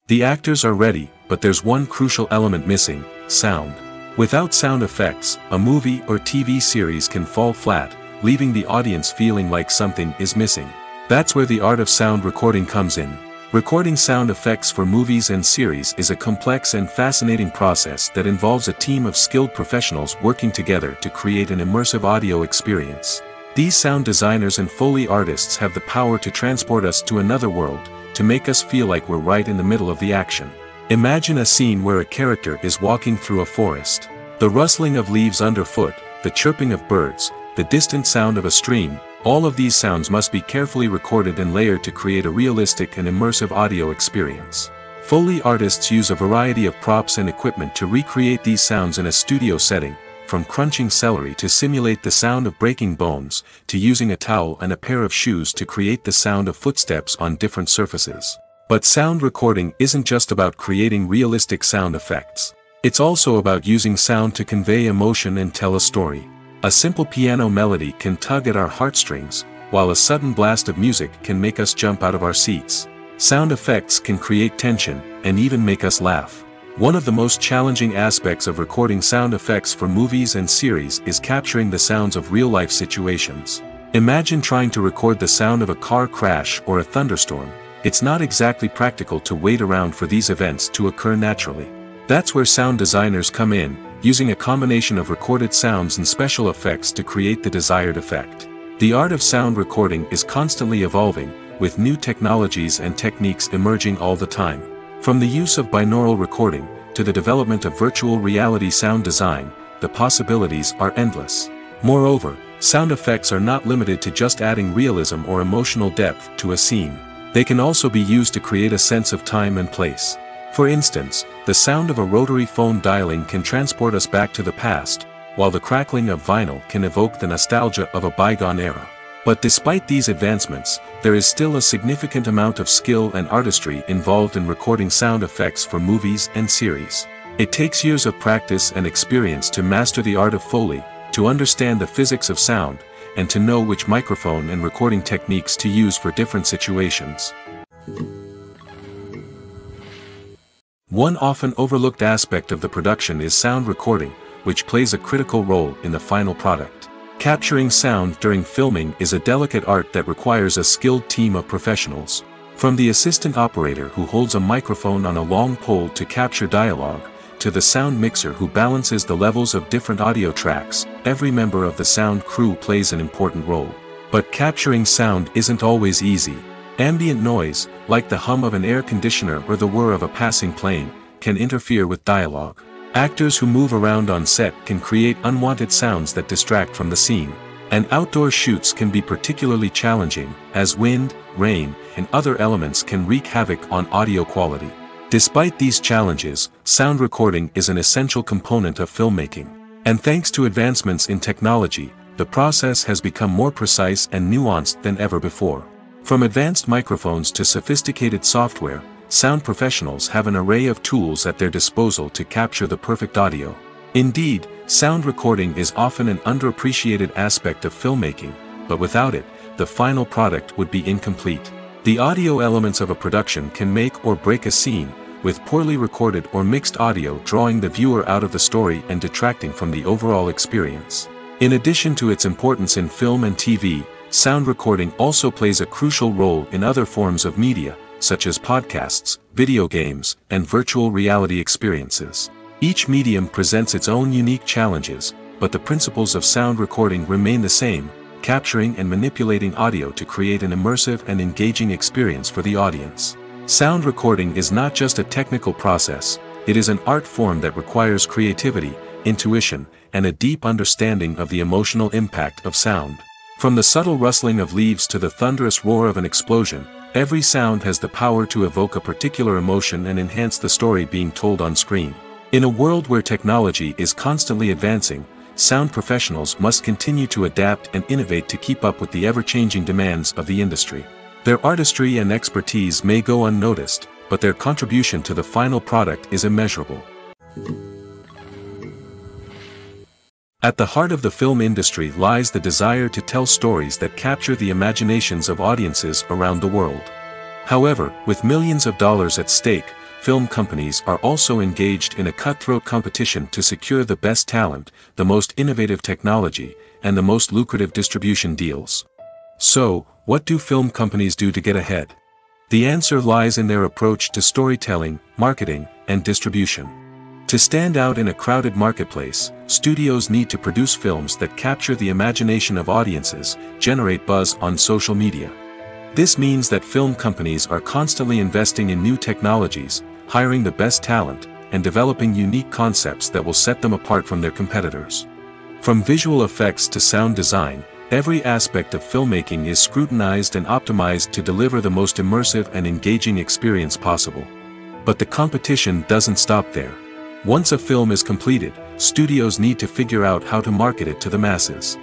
The actors are ready, but there's one crucial element missing: sound. Without sound effects, a movie or TV series can fall flat, leaving the audience feeling like something is missing. That's where the art of sound recording comes in. Recording sound effects for movies and series is a complex and fascinating process that involves a team of skilled professionals working together to create an immersive audio experience. These sound designers and Foley artists have the power to transport us to another world, to make us feel like we're right in the middle of the action. Imagine a scene where a character is walking through a forest. The rustling of leaves underfoot, the chirping of birds, the distant sound of a stream, all of these sounds must be carefully recorded and layered to create a realistic and immersive audio experience. Foley artists use a variety of props and equipment to recreate these sounds in a studio setting, from crunching celery to simulate the sound of breaking bones, to using a towel and a pair of shoes to create the sound of footsteps on different surfaces. But sound recording isn't just about creating realistic sound effects. It's also about using sound to convey emotion and tell a story. A simple piano melody can tug at our heartstrings, while a sudden blast of music can make us jump out of our seats. Sound effects can create tension, and even make us laugh. One of the most challenging aspects of recording sound effects for movies and series is capturing the sounds of real-life situations. Imagine trying to record the sound of a car crash or a thunderstorm. It's not exactly practical to wait around for these events to occur naturally. That's where sound designers come in, using a combination of recorded sounds and special effects to create the desired effect. The art of sound recording is constantly evolving, with new technologies and techniques emerging all the time. From the use of binaural recording, to the development of virtual reality sound design, the possibilities are endless. Moreover, sound effects are not limited to just adding realism or emotional depth to a scene. They can also be used to create a sense of time and place. For instance, the sound of a rotary phone dialing can transport us back to the past, while the crackling of vinyl can evoke the nostalgia of a bygone era. But despite these advancements, there is still a significant amount of skill and artistry involved in recording sound effects for movies and series. It takes years of practice and experience to master the art of Foley, to understand the physics of sound, and to know which microphone and recording techniques to use for different situations. One often overlooked aspect of the production is sound recording, which plays a critical role in the final product. Capturing sound during filming is a delicate art that requires a skilled team of professionals. From the assistant operator who holds a microphone on a long pole to capture dialogue, to the sound mixer who balances the levels of different audio tracks, every member of the sound crew plays an important role. But capturing sound isn't always easy. Ambient noise, like the hum of an air conditioner or the whir of a passing plane, can interfere with dialogue. Actors who move around on set can create unwanted sounds that distract from the scene. And outdoor shoots can be particularly challenging, as wind, rain, and other elements can wreak havoc on audio quality. Despite these challenges, sound recording is an essential component of filmmaking. And thanks to advancements in technology, the process has become more precise and nuanced than ever before. From advanced microphones to sophisticated software, sound professionals have an array of tools at their disposal to capture the perfect audio. Indeed, sound recording is often an underappreciated aspect of filmmaking, but without it, the final product would be incomplete. The audio elements of a production can make or break a scene, with poorly recorded or mixed audio drawing the viewer out of the story and detracting from the overall experience. In addition to its importance in film and TV, sound recording also plays a crucial role in other forms of media, such as podcasts, video games, and virtual reality experiences. Each medium presents its own unique challenges, but the principles of sound recording remain the same, capturing and manipulating audio to create an immersive and engaging experience for the audience. Sound recording is not just a technical process, it is an art form that requires creativity, intuition, and a deep understanding of the emotional impact of sound. From the subtle rustling of leaves to the thunderous roar of an explosion, every sound has the power to evoke a particular emotion and enhance the story being told on screen. In a world where technology is constantly advancing, sound professionals must continue to adapt and innovate to keep up with the ever-changing demands of the industry. Their artistry and expertise may go unnoticed, but their contribution to the final product is immeasurable. At the heart of the film industry lies the desire to tell stories that capture the imaginations of audiences around the world. However, with millions of dollars at stake, film companies are also engaged in a cutthroat competition to secure the best talent, the most innovative technology, and the most lucrative distribution deals. So, what do film companies do to get ahead? The answer lies in their approach to storytelling, marketing, and distribution. To stand out in a crowded marketplace, studios need to produce films that capture the imagination of audiences, generate buzz on social media. This means that film companies are constantly investing in new technologies, hiring the best talent, and developing unique concepts that will set them apart from their competitors. From visual effects to sound design, every aspect of filmmaking is scrutinized and optimized to deliver the most immersive and engaging experience possible. But the competition doesn't stop there. Once a film is completed, studios need to figure out how to market it to the masses.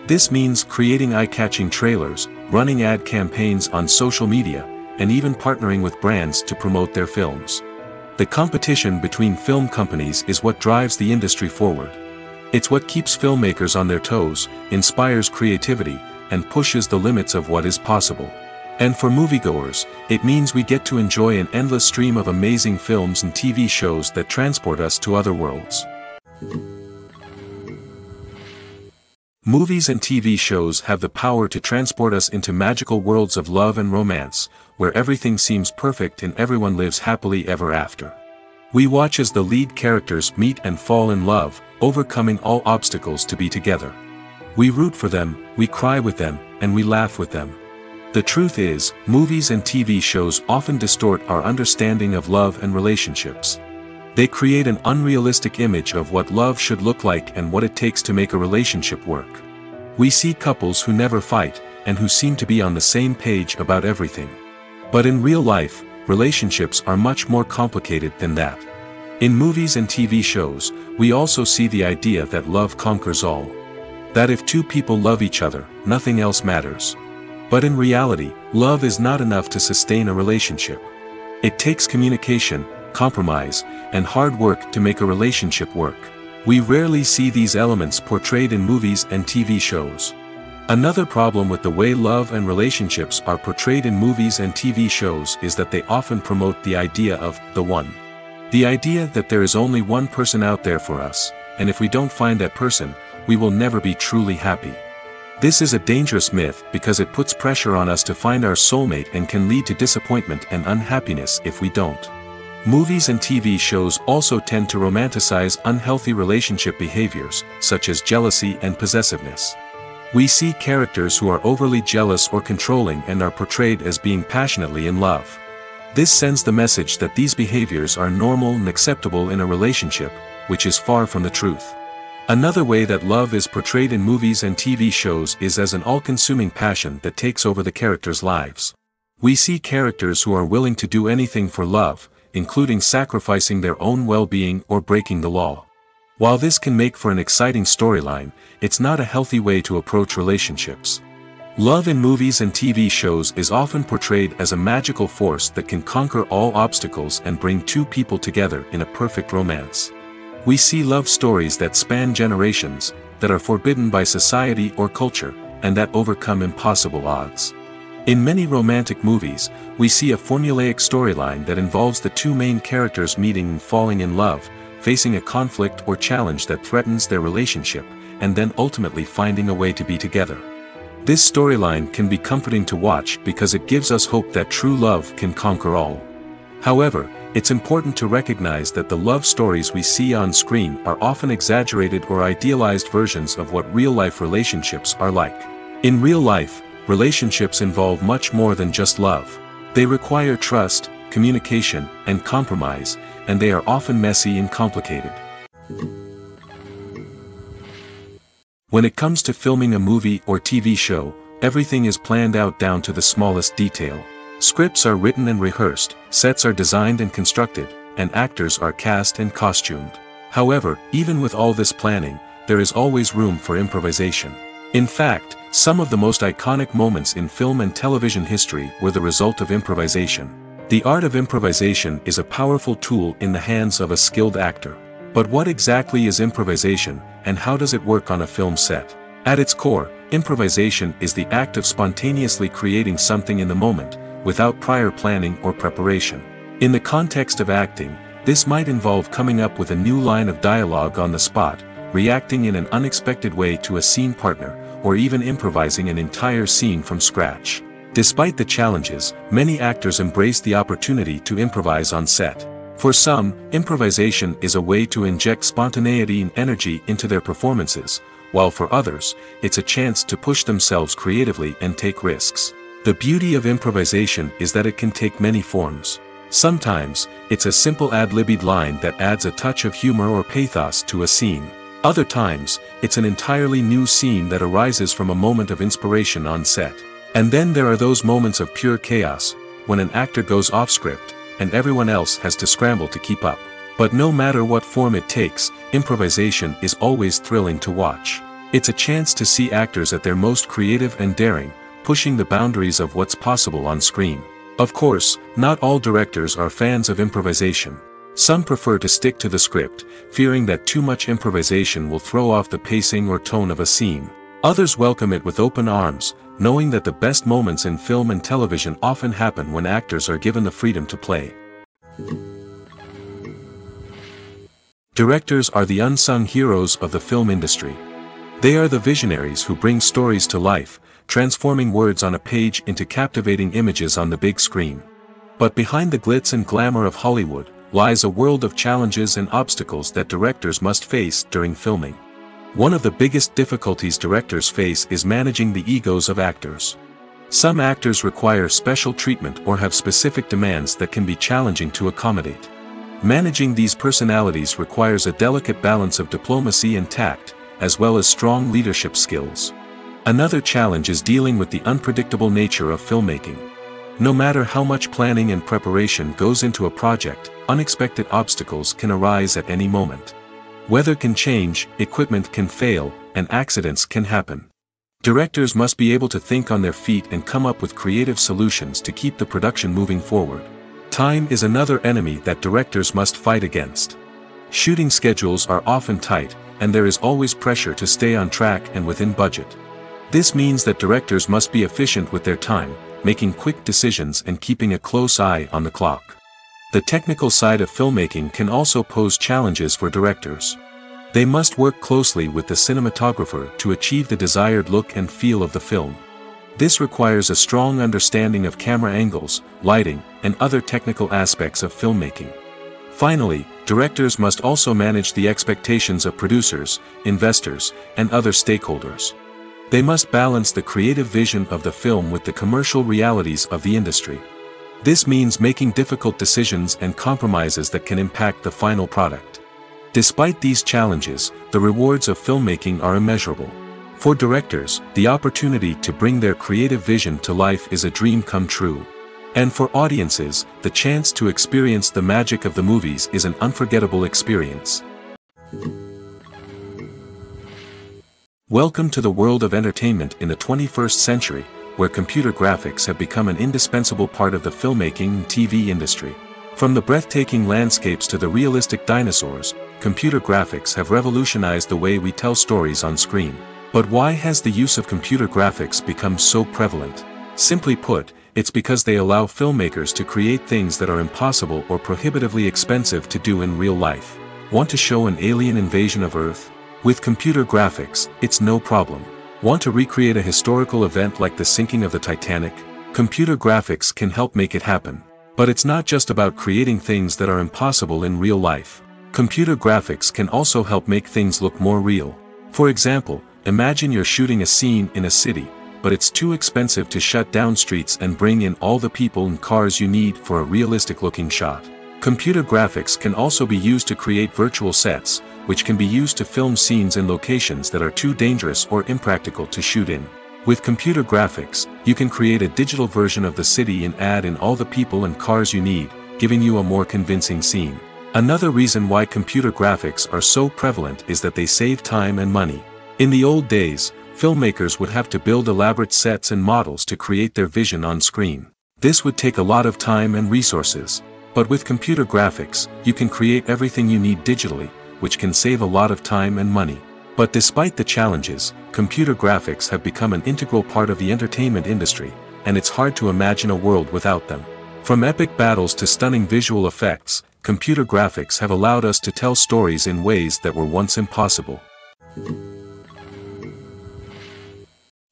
This means creating eye-catching trailers, running ad campaigns on social media, and even partnering with brands to promote their films. The competition between film companies is what drives the industry forward. It's what keeps filmmakers on their toes, inspires creativity, and pushes the limits of what is possible. And for moviegoers, it means we get to enjoy an endless stream of amazing films and TV shows that transport us to other worlds. Movies and TV shows have the power to transport us into magical worlds of love and romance, where everything seems perfect and everyone lives happily ever after. We watch as the lead characters meet and fall in love, overcoming all obstacles to be together. We root for them, we cry with them, and we laugh with them. The truth is, movies and TV shows often distort our understanding of love and relationships. They create an unrealistic image of what love should look like and what it takes to make a relationship work. We see couples who never fight, and who seem to be on the same page about everything. But in real life, relationships are much more complicated than that. In movies and TV shows, we also see the idea that love conquers all. That if two people love each other, nothing else matters. But in reality, love is not enough to sustain a relationship. It takes communication, compromise, and hard work to make a relationship work. We rarely see these elements portrayed in movies and TV shows. Another problem with the way love and relationships are portrayed in movies and TV shows is that they often promote the idea of the one. The idea that there is only one person out there for us, and if we don't find that person, we will never be truly happy. This is a dangerous myth because it puts pressure on us to find our soulmate and can lead to disappointment and unhappiness if we don't. Movies and TV shows also tend to romanticize unhealthy relationship behaviors, such as jealousy and possessiveness. We see characters who are overly jealous or controlling and are portrayed as being passionately in love. This sends the message that these behaviors are normal and acceptable in a relationship, which is far from the truth. Another way that love is portrayed in movies and TV shows is as an all-consuming passion that takes over the characters' lives. We see characters who are willing to do anything for love, including sacrificing their own well-being or breaking the law. While this can make for an exciting storyline, it's not a healthy way to approach relationships. Love in movies and TV shows is often portrayed as a magical force that can conquer all obstacles and bring two people together in a perfect romance. We see love stories that span generations, that are forbidden by society or culture, and that overcome impossible odds. In many romantic movies, we see a formulaic storyline that involves the two main characters meeting and falling in love, facing a conflict or challenge that threatens their relationship, and then ultimately finding a way to be together. This storyline can be comforting to watch because it gives us hope that true love can conquer all. However, it's important to recognize that the love stories we see on screen are often exaggerated or idealized versions of what real-life relationships are like. In real life, relationships involve much more than just love. They require trust, communication, and compromise, and they are often messy and complicated. When it comes to filming a movie or TV show, everything is planned out down to the smallest detail. Scripts are written and rehearsed, sets are designed and constructed, and actors are cast and costumed. However, even with all this planning, there is always room for improvisation. In fact, some of the most iconic moments in film and television history were the result of improvisation. The art of improvisation is a powerful tool in the hands of a skilled actor. But what exactly is improvisation, and how does it work on a film set? At its core, improvisation is the act of spontaneously creating something in the moment, without prior planning or preparation. In the context of acting, this might involve coming up with a new line of dialogue on the spot, reacting in an unexpected way to a scene partner, or even improvising an entire scene from scratch. Despite the challenges, many actors embrace the opportunity to improvise on set. For some, improvisation is a way to inject spontaneity and energy into their performances, while for others, it's a chance to push themselves creatively and take risks. The beauty of improvisation is that it can take many forms. Sometimes, it's a simple ad-libbed line that adds a touch of humor or pathos to a scene. Other times, it's an entirely new scene that arises from a moment of inspiration on set. And then there are those moments of pure chaos, when an actor goes off script, and everyone else has to scramble to keep up. But no matter what form it takes, improvisation is always thrilling to watch. It's a chance to see actors at their most creative and daring, pushing the boundaries of what's possible on screen. Of course, not all directors are fans of improvisation. Some prefer to stick to the script, fearing that too much improvisation will throw off the pacing or tone of a scene. Others welcome it with open arms, knowing that the best moments in film and television often happen when actors are given the freedom to play. Directors are the unsung heroes of the film industry. They are the visionaries who bring stories to life, transforming words on a page into captivating images on the big screen. But behind the glitz and glamour of Hollywood, lies a world of challenges and obstacles that directors must face during filming. One of the biggest difficulties directors face is managing the egos of actors. Some actors require special treatment or have specific demands that can be challenging to accommodate. Managing these personalities requires a delicate balance of diplomacy and tact, as well as strong leadership skills. Another challenge is dealing with the unpredictable nature of filmmaking. No matter how much planning and preparation goes into a project, unexpected obstacles can arise at any moment. Weather can change, equipment can fail, and accidents can happen. Directors must be able to think on their feet and come up with creative solutions to keep the production moving forward. Time is another enemy that directors must fight against. Shooting schedules are often tight, and there is always pressure to stay on track and within budget. This means that directors must be efficient with their time, making quick decisions and keeping a close eye on the clock. The technical side of filmmaking can also pose challenges for directors. They must work closely with the cinematographer to achieve the desired look and feel of the film. This requires a strong understanding of camera angles, lighting, and other technical aspects of filmmaking. Finally, directors must also manage the expectations of producers, investors, and other stakeholders. They must balance the creative vision of the film with the commercial realities of the industry. This means making difficult decisions and compromises that can impact the final product. Despite these challenges, the rewards of filmmaking are immeasurable. For directors, the opportunity to bring their creative vision to life is a dream come true. And for audiences, the chance to experience the magic of the movies is an unforgettable experience. Welcome to the world of entertainment in the 21st century, where computer graphics have become an indispensable part of the filmmaking and TV industry. From the breathtaking landscapes to the realistic dinosaurs, computer graphics have revolutionized the way we tell stories on screen. But why has the use of computer graphics become so prevalent? Simply put, it's because they allow filmmakers to create things that are impossible or prohibitively expensive to do in real life. Want to show an alien invasion of Earth? With computer graphics, it's no problem. Want to recreate a historical event like the sinking of the Titanic? Computer graphics can help make it happen. But it's not just about creating things that are impossible in real life. Computer graphics can also help make things look more real. For example, imagine you're shooting a scene in a city, but it's too expensive to shut down streets and bring in all the people and cars you need for a realistic-looking shot. Computer graphics can also be used to create virtual sets, which can be used to film scenes in locations that are too dangerous or impractical to shoot in. With computer graphics, you can create a digital version of the city and add in all the people and cars you need, giving you a more convincing scene. Another reason why computer graphics are so prevalent is that they save time and money. In the old days, filmmakers would have to build elaborate sets and models to create their vision on screen. This would take a lot of time and resources. But with computer graphics, you can create everything you need digitally, which can save a lot of time and money. But despite the challenges, computer graphics have become an integral part of the entertainment industry, and it's hard to imagine a world without them. From epic battles to stunning visual effects, computer graphics have allowed us to tell stories in ways that were once impossible.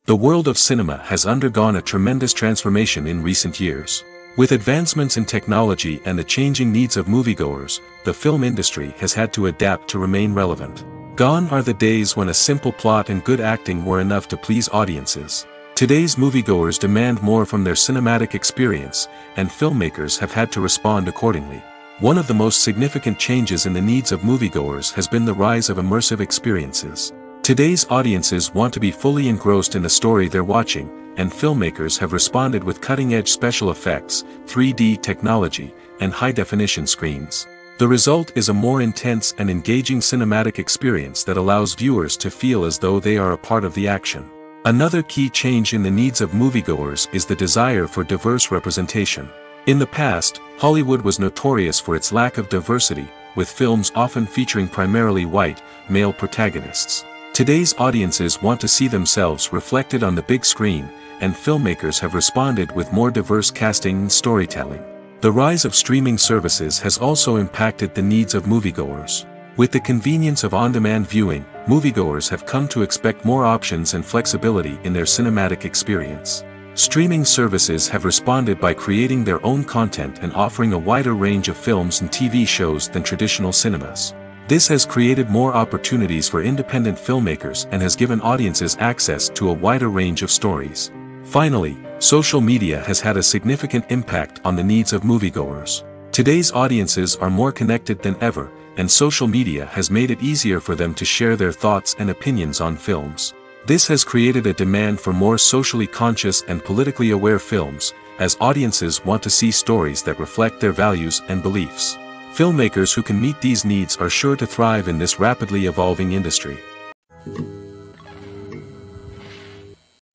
The world of cinema has undergone a tremendous transformation in recent years. With advancements in technology and the changing needs of moviegoers, the film industry has had to adapt to remain relevant. Gone are the days when a simple plot and good acting were enough to please audiences. Today's moviegoers demand more from their cinematic experience, and filmmakers have had to respond accordingly. One of the most significant changes in the needs of moviegoers has been the rise of immersive experiences. Today's audiences want to be fully engrossed in the story they're watching, and filmmakers have responded with cutting-edge special effects, 3D technology, and high-definition screens. The result is a more intense and engaging cinematic experience that allows viewers to feel as though they are a part of the action. Another key change in the needs of moviegoers is the desire for diverse representation. In the past, Hollywood was notorious for its lack of diversity, with films often featuring primarily white, male protagonists. Today's audiences want to see themselves reflected on the big screen, and filmmakers have responded with more diverse casting and storytelling. The rise of streaming services has also impacted the needs of moviegoers. With the convenience of on-demand viewing, moviegoers have come to expect more options and flexibility in their cinematic experience. Streaming services have responded by creating their own content and offering a wider range of films and TV shows than traditional cinemas. This has created more opportunities for independent filmmakers and has given audiences access to a wider range of stories. Finally, social media has had a significant impact on the needs of moviegoers. Today's audiences are more connected than ever, and social media has made it easier for them to share their thoughts and opinions on films. This has created a demand for more socially conscious and politically aware films, as audiences want to see stories that reflect their values and beliefs. Filmmakers who can meet these needs are sure to thrive in this rapidly evolving industry.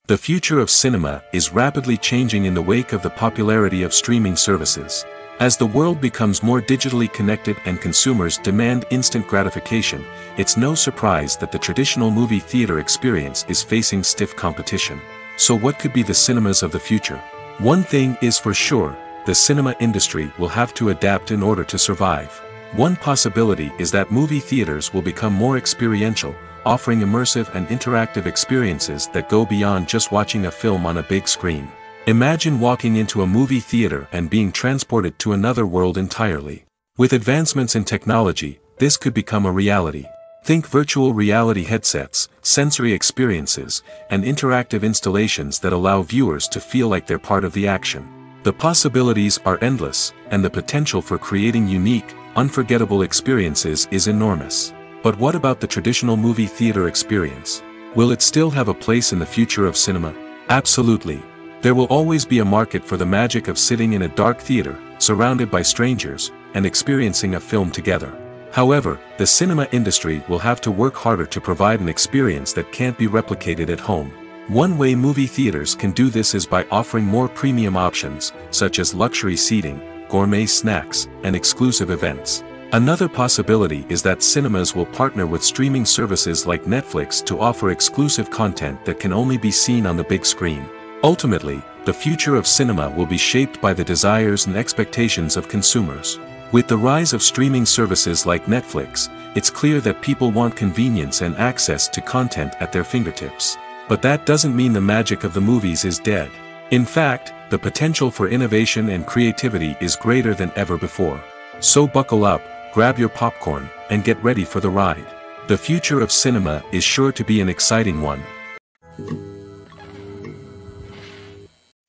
The future of cinema is rapidly changing in the wake of the popularity of streaming services. As the world becomes more digitally connected and consumers demand instant gratification, it's no surprise that the traditional movie theater experience is facing stiff competition. So what could be the cinemas of the future? One thing is for sure, the cinema industry will have to adapt in order to survive. One possibility is that movie theaters will become more experiential, offering immersive and interactive experiences that go beyond just watching a film on a big screen. Imagine walking into a movie theater and being transported to another world entirely. With advancements in technology, this could become a reality. Think virtual reality headsets, sensory experiences, and interactive installations that allow viewers to feel like they're part of the action. The possibilities are endless, and the potential for creating unique, unforgettable experiences is enormous. But what about the traditional movie theater experience? Will it still have a place in the future of cinema? Absolutely. There will always be a market for the magic of sitting in a dark theater, surrounded by strangers, and experiencing a film together. However, the cinema industry will have to work harder to provide an experience that can't be replicated at home. One way movie theaters can do this is by offering more premium options, such as luxury seating, gourmet snacks, and exclusive events. Another possibility is that cinemas will partner with streaming services like Netflix to offer exclusive content that can only be seen on the big screen. Ultimately, the future of cinema will be shaped by the desires and expectations of consumers. With the rise of streaming services like Netflix, it's clear that people want convenience and access to content at their fingertips. But that doesn't mean the magic of the movies is dead. In fact, the potential for innovation and creativity is greater than ever before. So buckle up, grab your popcorn, and get ready for the ride. The future of cinema is sure to be an exciting one.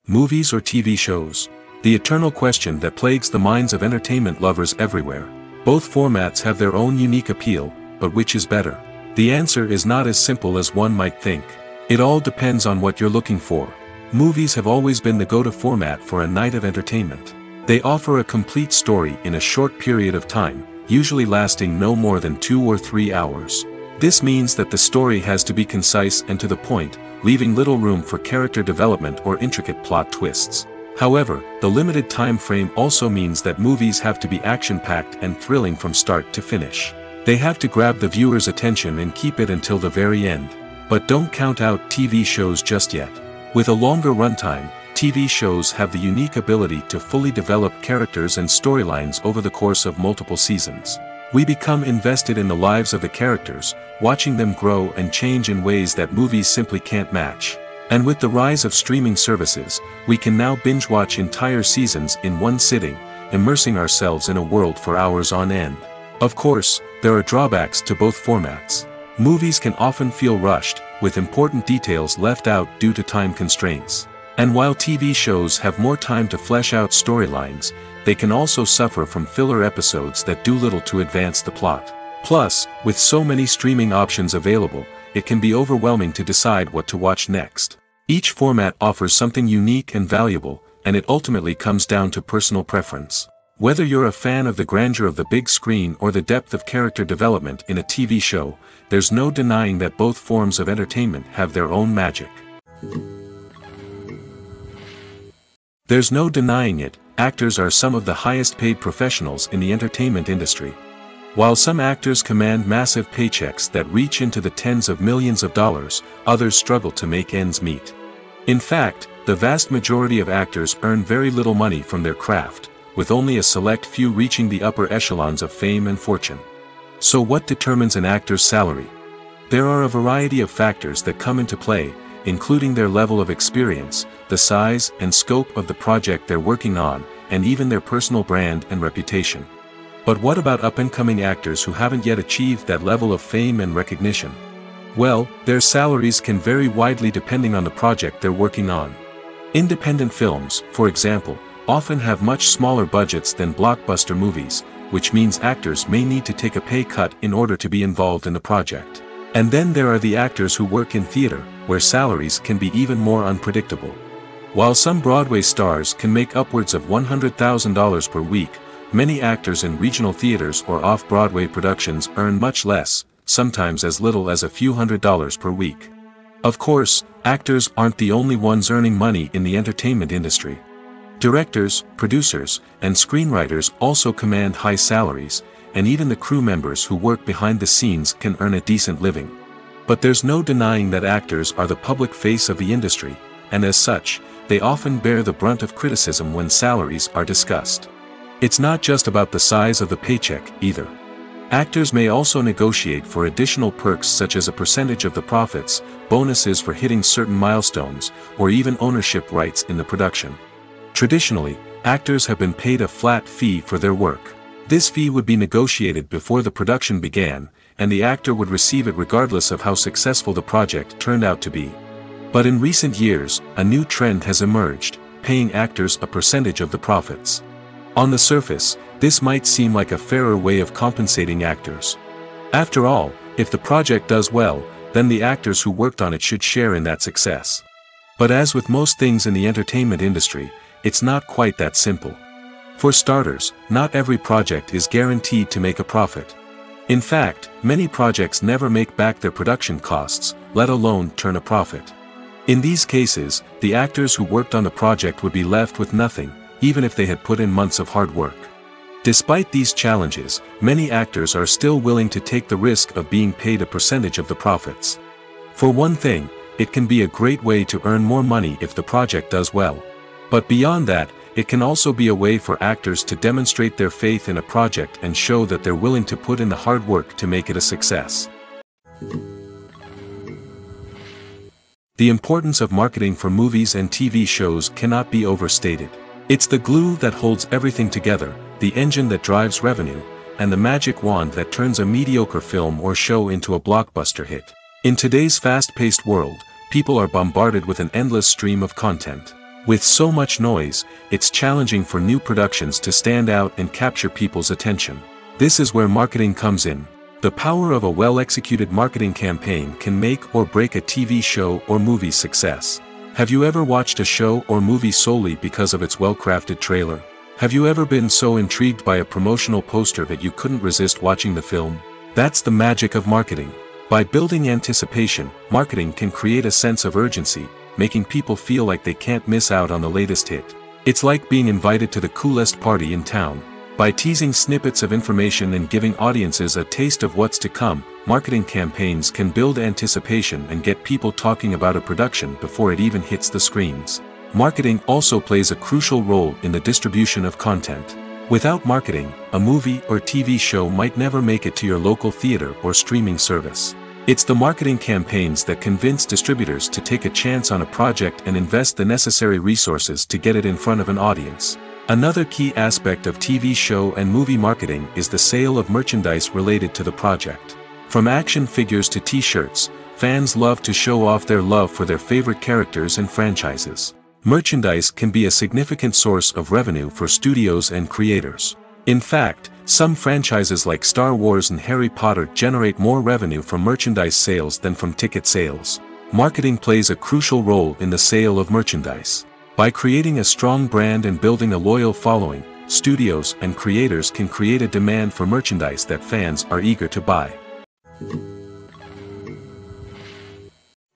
Movies or TV shows? The eternal question that plagues the minds of entertainment lovers everywhere. Both formats have their own unique appeal, but which is better? The answer is not as simple as one might think. It all depends on what you're looking for. Movies have always been the go-to format for a night of entertainment. They offer a complete story in a short period of time, usually lasting no more than 2 or 3 hours. This means that the story has to be concise and to the point, leaving little room for character development or intricate plot twists. However, the limited time frame also means that movies have to be action-packed and thrilling from start to finish. They have to grab the viewer's attention and keep it until the very end. But don't count out TV shows just yet. With a longer runtime, TV shows have the unique ability to fully develop characters and storylines over the course of multiple seasons. We become invested in the lives of the characters, watching them grow and change in ways that movies simply can't match. And with the rise of streaming services, we can now binge-watch entire seasons in one sitting, immersing ourselves in a world for hours on end. Of course, there are drawbacks to both formats. Movies can often feel rushed, with important details left out due to time constraints. And while TV shows have more time to flesh out storylines, they can also suffer from filler episodes that do little to advance the plot. Plus, with so many streaming options available, it can be overwhelming to decide what to watch next. Each format offers something unique and valuable, and it ultimately comes down to personal preference. Whether you're a fan of the grandeur of the big screen or the depth of character development in a TV show, there's no denying that both forms of entertainment have their own magic. There's no denying it, actors are some of the highest paid professionals in the entertainment industry. While some actors command massive paychecks that reach into the tens of millions of dollars, others struggle to make ends meet. In fact, the vast majority of actors earn very little money from their craft, with only a select few reaching the upper echelons of fame and fortune. So what determines an actor's salary? There are a variety of factors that come into play, including their level of experience, the size and scope of the project they're working on, and even their personal brand and reputation. But what about up-and-coming actors who haven't yet achieved that level of fame and recognition? Well, their salaries can vary widely depending on the project they're working on. Independent films, for example, often have much smaller budgets than blockbuster movies, which means actors may need to take a pay cut in order to be involved in the project. And then there are the actors who work in theater, where salaries can be even more unpredictable. While some Broadway stars can make upwards of $100,000 per week, many actors in regional theaters or off-Broadway productions earn much less, sometimes as little as a few $100s per week. Of course, actors aren't the only ones earning money in the entertainment industry. Directors, producers, and screenwriters also command high salaries, and even the crew members who work behind the scenes can earn a decent living. But there's no denying that actors are the public face of the industry, and as such, they often bear the brunt of criticism when salaries are discussed. It's not just about the size of the paycheck, either. Actors may also negotiate for additional perks such as a percentage of the profits, bonuses for hitting certain milestones, or even ownership rights in the production. Traditionally, actors have been paid a flat fee for their work. This fee would be negotiated before the production began, and the actor would receive it regardless of how successful the project turned out to be. But in recent years, a new trend has emerged, paying actors a percentage of the profits. On the surface, this might seem like a fairer way of compensating actors. After all, if the project does well, then the actors who worked on it should share in that success. But as with most things in the entertainment industry, it's not quite that simple. For starters, not every project is guaranteed to make a profit. In fact, many projects never make back their production costs, let alone turn a profit. In these cases, the actors who worked on the project would be left with nothing, even if they had put in months of hard work. Despite these challenges, many actors are still willing to take the risk of being paid a percentage of the profits. For one thing, it can be a great way to earn more money if the project does well. But beyond that, it can also be a way for actors to demonstrate their faith in a project and show that they're willing to put in the hard work to make it a success. The importance of marketing for movies and TV shows cannot be overstated. It's the glue that holds everything together, the engine that drives revenue, and the magic wand that turns a mediocre film or show into a blockbuster hit. In today's fast-paced world, people are bombarded with an endless stream of content. With so much noise, it's challenging for new productions to stand out and capture people's attention. This is where marketing comes in. The power of a well-executed marketing campaign can make or break a TV show or movie's success. Have you ever watched a show or movie solely because of its well-crafted trailer? Have you ever been so intrigued by a promotional poster that you couldn't resist watching the film? That's the magic of marketing. By building anticipation, marketing can create a sense of urgency, making people feel like they can't miss out on the latest hit. It's like being invited to the coolest party in town. By teasing snippets of information and giving audiences a taste of what's to come, marketing campaigns can build anticipation and get people talking about a production before it even hits the screens. Marketing also plays a crucial role in the distribution of content. Without marketing, a movie or TV show might never make it to your local theater or streaming service. It's the marketing campaigns that convince distributors to take a chance on a project and invest the necessary resources to get it in front of an audience. Another key aspect of TV show and movie marketing is the sale of merchandise related to the project. From action figures to t-shirts, fans love to show off their love for their favorite characters and franchises. Merchandise can be a significant source of revenue for studios and creators. In fact, some franchises like Star Wars and Harry Potter generate more revenue from merchandise sales than from ticket sales. Marketing plays a crucial role in the sale of merchandise. By creating a strong brand and building a loyal following, studios and creators can create a demand for merchandise that fans are eager to buy.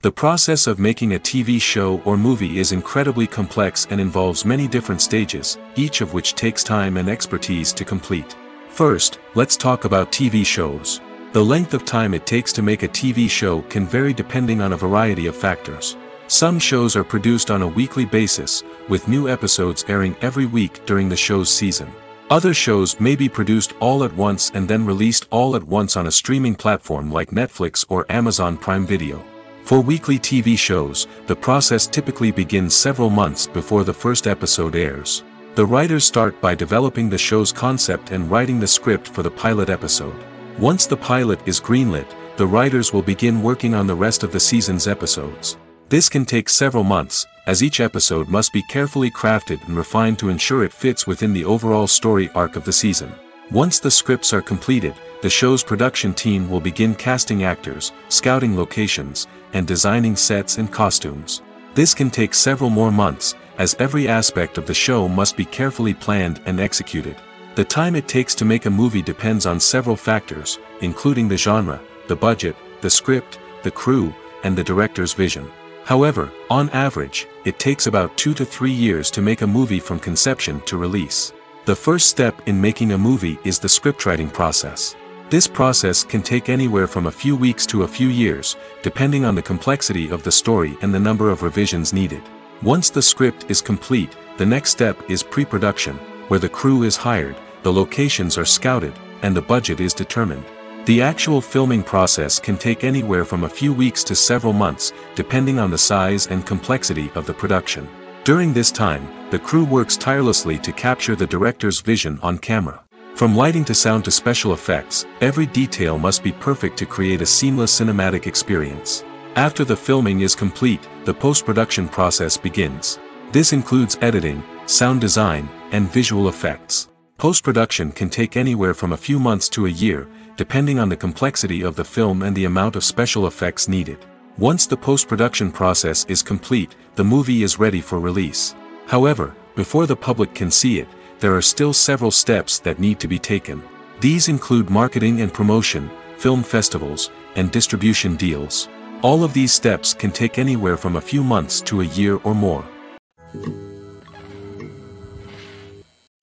The process of making a TV show or movie is incredibly complex and involves many different stages, each of which takes time and expertise to complete. First, let's talk about TV shows. The length of time it takes to make a TV show can vary depending on a variety of factors. Some shows are produced on a weekly basis, with new episodes airing every week during the show's season. Other shows may be produced all at once and then released all at once on a streaming platform like Netflix or Amazon Prime Video. For weekly TV shows, the process typically begins several months before the first episode airs. The writers start by developing the show's concept and writing the script for the pilot episode. Once the pilot is greenlit, the writers will begin working on the rest of the season's episodes. This can take several months, as each episode must be carefully crafted and refined to ensure it fits within the overall story arc of the season. Once the scripts are completed, the show's production team will begin casting actors, scouting locations, and designing sets and costumes. This can take several more months, as every aspect of the show must be carefully planned and executed. The time it takes to make a movie depends on several factors, including the genre, the budget, the script, the crew, and the director's vision. However, on average, it takes about 2 to 3 years to make a movie from conception to release. The first step in making a movie is the scriptwriting process. This process can take anywhere from a few weeks to a few years, depending on the complexity of the story and the number of revisions needed. Once the script is complete, the next step is pre-production, where the crew is hired, the locations are scouted, and the budget is determined. The actual filming process can take anywhere from a few weeks to several months, depending on the size and complexity of the production. During this time, the crew works tirelessly to capture the director's vision on camera. From lighting to sound to special effects, every detail must be perfect to create a seamless cinematic experience. After the filming is complete, the post-production process begins. This includes editing, sound design, and visual effects. Post-production can take anywhere from a few months to a year, depending on the complexity of the film and the amount of special effects needed. Once the post-production process is complete, the movie is ready for release. However, before the public can see it, there are still several steps that need to be taken. These include marketing and promotion, film festivals, and distribution deals. All of these steps can take anywhere from a few months to a year or more.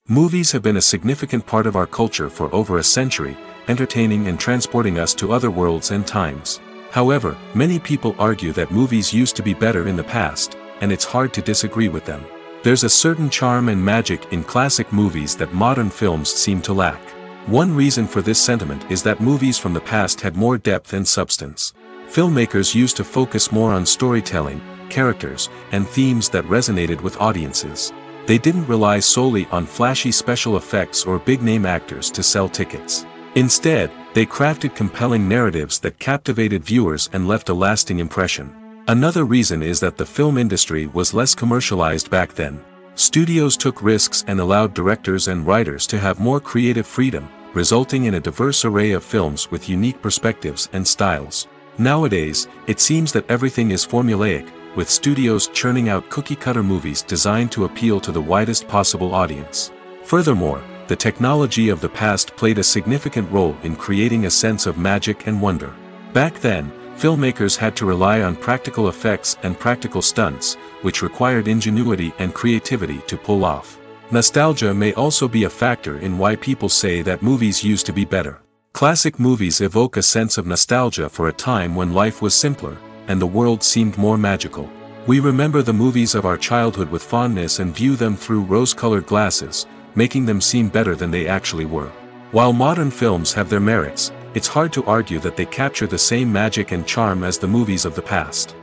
Movies have been a significant part of our culture for over a century, entertaining and transporting us to other worlds and times. However, many people argue that movies used to be better in the past, and it's hard to disagree with them. There's a certain charm and magic in classic movies that modern films seem to lack. One reason for this sentiment is that movies from the past had more depth and substance. Filmmakers used to focus more on storytelling, characters, and themes that resonated with audiences. They didn't rely solely on flashy special effects or big-name actors to sell tickets. Instead, they crafted compelling narratives that captivated viewers and left a lasting impression. Another reason is that the film industry was less commercialized back then. Studios took risks and allowed directors and writers to have more creative freedom, resulting in a diverse array of films with unique perspectives and styles. Nowadays, it seems that everything is formulaic, with studios churning out cookie-cutter movies designed to appeal to the widest possible audience. Furthermore, the technology of the past played a significant role in creating a sense of magic and wonder. Back then, filmmakers had to rely on practical effects and practical stunts, which required ingenuity and creativity to pull off. Nostalgia may also be a factor in why people say that movies used to be better. Classic movies evoke a sense of nostalgia for a time when life was simpler, and the world seemed more magical. We remember the movies of our childhood with fondness and view them through rose-colored glasses, making them seem better than they actually were. While modern films have their merits, it's hard to argue that they capture the same magic and charm as the movies of the past.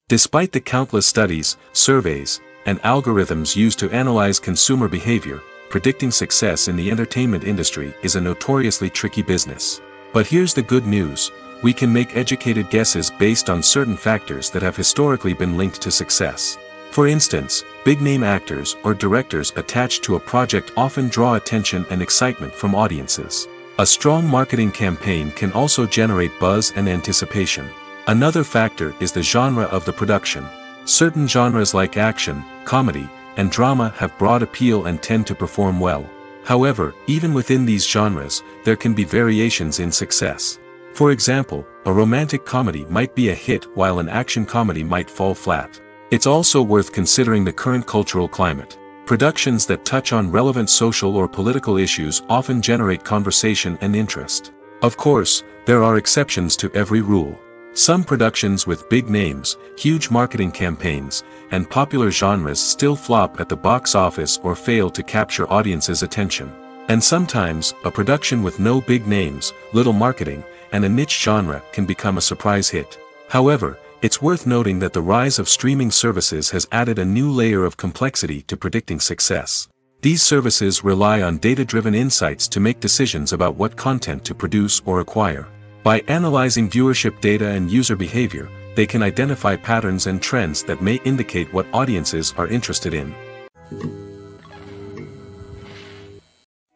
Despite the countless studies, surveys, and algorithms used to analyze consumer behavior, predicting success in the entertainment industry is a notoriously tricky business. But here's the good news: we can make educated guesses based on certain factors that have historically been linked to success. For instance, big-name actors or directors attached to a project often draw attention and excitement from audiences. A strong marketing campaign can also generate buzz and anticipation. Another factor is the genre of the production. Certain genres like action, comedy, and drama have broad appeal and tend to perform well. However, even within these genres, there can be variations in success. For example, a romantic comedy might be a hit while an action comedy might fall flat. It's also worth considering the current cultural climate. Productions that touch on relevant social or political issues often generate conversation and interest. Of course, there are exceptions to every rule. Some productions with big names, huge marketing campaigns, and popular genres still flop at the box office or fail to capture audiences' attention. And sometimes, a production with no big names, little marketing, and a niche genre can become a surprise hit. However, it's worth noting that the rise of streaming services has added a new layer of complexity to predicting success. These services rely on data-driven insights to make decisions about what content to produce or acquire. By analyzing viewership data and user behavior, they can identify patterns and trends that may indicate what audiences are interested in.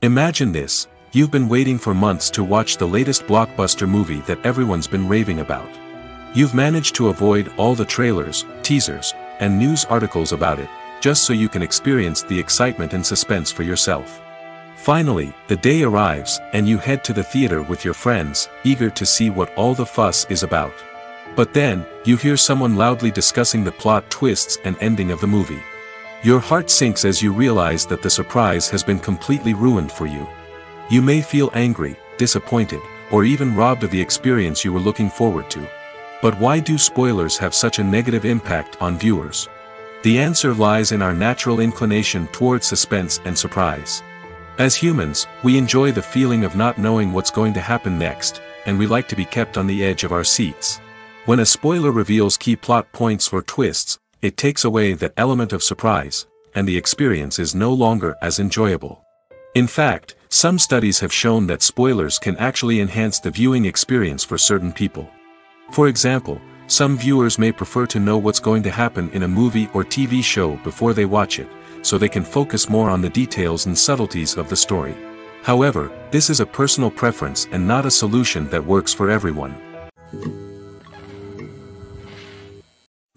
Imagine this: you've been waiting for months to watch the latest blockbuster movie that everyone's been raving about. You've managed to avoid all the trailers, teasers, and news articles about it, just so you can experience the excitement and suspense for yourself. Finally, the day arrives, and you head to the theater with your friends, eager to see what all the fuss is about. But then, you hear someone loudly discussing the plot twists and ending of the movie. Your heart sinks as you realize that the surprise has been completely ruined for you. You may feel angry, disappointed, or even robbed of the experience you were looking forward to. But why do spoilers have such a negative impact on viewers? The answer lies in our natural inclination toward suspense and surprise. As humans, we enjoy the feeling of not knowing what's going to happen next, and we like to be kept on the edge of our seats. When a spoiler reveals key plot points or twists, it takes away that element of surprise, and the experience is no longer as enjoyable. In fact, some studies have shown that spoilers can actually enhance the viewing experience for certain people. For example, some viewers may prefer to know what's going to happen in a movie or TV show before they watch it, so they can focus more on the details and subtleties of the story. However, this is a personal preference and not a solution that works for everyone.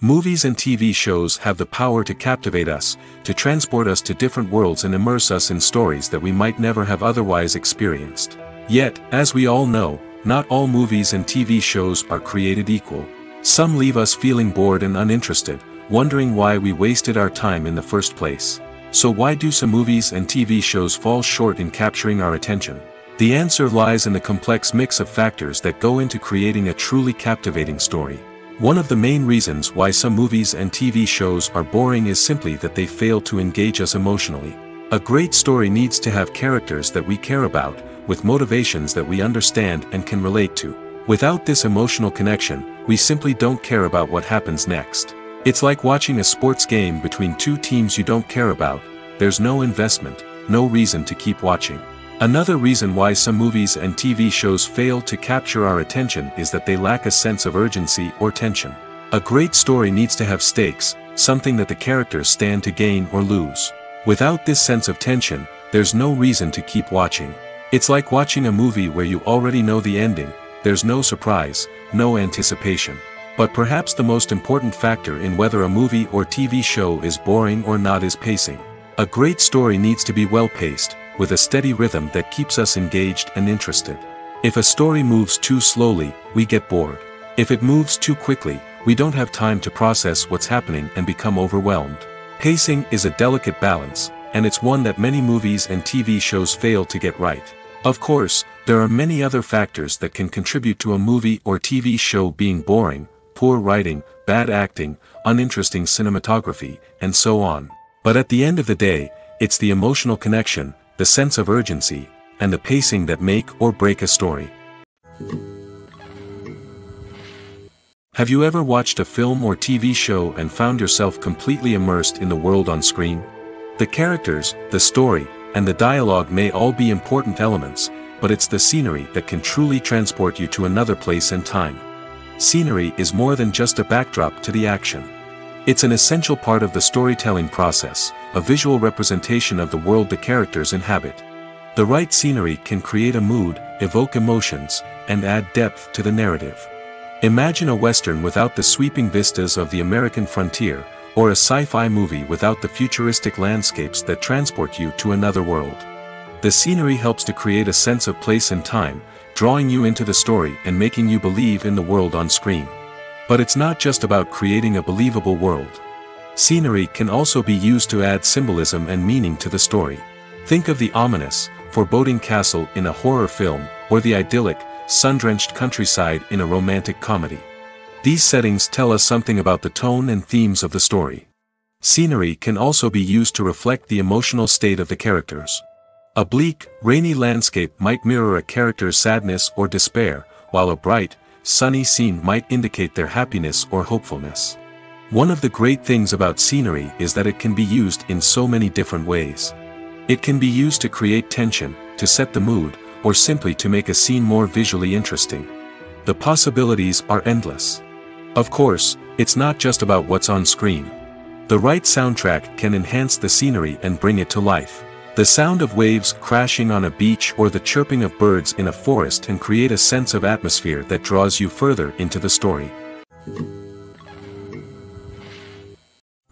Movies and TV shows have the power to captivate us, to transport us to different worlds and immerse us in stories that we might never have otherwise experienced. Yet, as we all know, not all movies and TV shows are created equal. Some leave us feeling bored and uninterested, wondering why we wasted our time in the first place. So why do some movies and TV shows fall short in capturing our attention? The answer lies in the complex mix of factors that go into creating a truly captivating story. One of the main reasons why some movies and TV shows are boring is simply that they fail to engage us emotionally. A great story needs to have characters that we care about, with motivations that we understand and can relate to. Without this emotional connection, we simply don't care about what happens next. It's like watching a sports game between two teams you don't care about. There's no investment, no reason to keep watching. Another reason why some movies and TV shows fail to capture our attention is that they lack a sense of urgency or tension. A great story needs to have stakes, something that the characters stand to gain or lose. Without this sense of tension, there's no reason to keep watching. It's like watching a movie where you already know the ending. There's no surprise, no anticipation. But perhaps the most important factor in whether a movie or TV show is boring or not is pacing. A great story needs to be well-paced, with a steady rhythm that keeps us engaged and interested. If a story moves too slowly, we get bored. If it moves too quickly, we don't have time to process what's happening and become overwhelmed. Pacing is a delicate balance, and it's one that many movies and TV shows fail to get right. Of course, there are many other factors that can contribute to a movie or TV show being boring: poor writing, bad acting, uninteresting cinematography, and so on. But at the end of the day, it's the emotional connection, the sense of urgency, and the pacing that make or break a story. Have you ever watched a film or TV show and found yourself completely immersed in the world on screen? The characters, the story, and the dialogue may all be important elements, but it's the scenery that can truly transport you to another place and time. Scenery is more than just a backdrop to the action. It's an essential part of the storytelling process, a visual representation of the world the characters inhabit. The right scenery can create a mood, evoke emotions, and add depth to the narrative. Imagine a Western without the sweeping vistas of the American frontier, or a sci-fi movie without the futuristic landscapes that transport you to another world. The scenery helps to create a sense of place and time, drawing you into the story and making you believe in the world on screen. But it's not just about creating a believable world. Scenery can also be used to add symbolism and meaning to the story. Think of the ominous, foreboding castle in a horror film, or the idyllic, sun-drenched countryside in a romantic comedy. These settings tell us something about the tone and themes of the story. Scenery can also be used to reflect the emotional state of the characters. A bleak, rainy landscape might mirror a character's sadness or despair, while a bright, sunny scene might indicate their happiness or hopefulness. One of the great things about scenery is that it can be used in so many different ways. It can be used to create tension, to set the mood, or simply to make a scene more visually interesting. The possibilities are endless. Of course, it's not just about what's on screen. The right soundtrack can enhance the scenery and bring it to life. The sound of waves crashing on a beach or the chirping of birds in a forest can create a sense of atmosphere that draws you further into the story.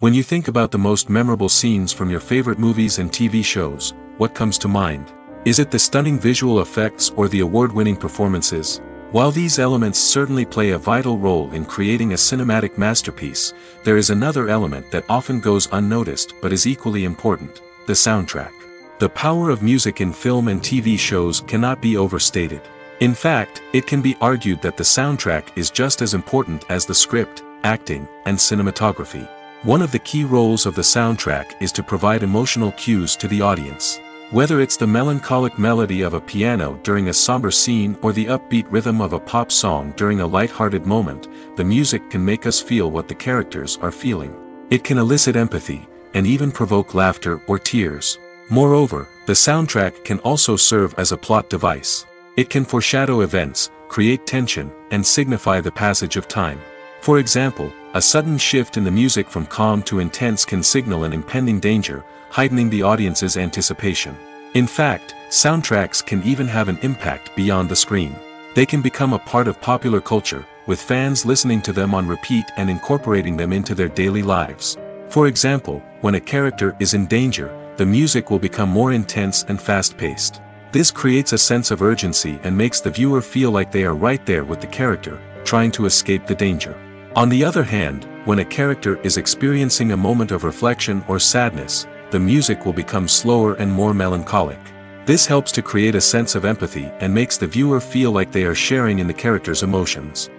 When you think about the most memorable scenes from your favorite movies and TV shows, what comes to mind? Is it the stunning visual effects or the award-winning performances? While these elements certainly play a vital role in creating a cinematic masterpiece, there is another element that often goes unnoticed but is equally important: the soundtrack. The power of music in film and TV shows cannot be overstated. In fact, it can be argued that the soundtrack is just as important as the script, acting, and cinematography. One of the key roles of the soundtrack is to provide emotional cues to the audience. Whether it's the melancholic melody of a piano during a somber scene or the upbeat rhythm of a pop song during a light-hearted moment, the music can make us feel what the characters are feeling. It can elicit empathy, and even provoke laughter or tears. Moreover, the soundtrack can also serve as a plot device. It can foreshadow events, create tension, and signify the passage of time. For example, a sudden shift in the music from calm to intense can signal an impending danger, heightening the audience's anticipation. In fact, soundtracks can even have an impact beyond the screen. They can become a part of popular culture, with fans listening to them on repeat and incorporating them into their daily lives. For example, when a character is in danger, the music will become more intense and fast-paced. This creates a sense of urgency and makes the viewer feel like they are right there with the character, trying to escape the danger. On the other hand, when a character is experiencing a moment of reflection or sadness, the music will become slower and more melancholic. This helps to create a sense of empathy and makes the viewer feel like they are sharing in the character's emotions.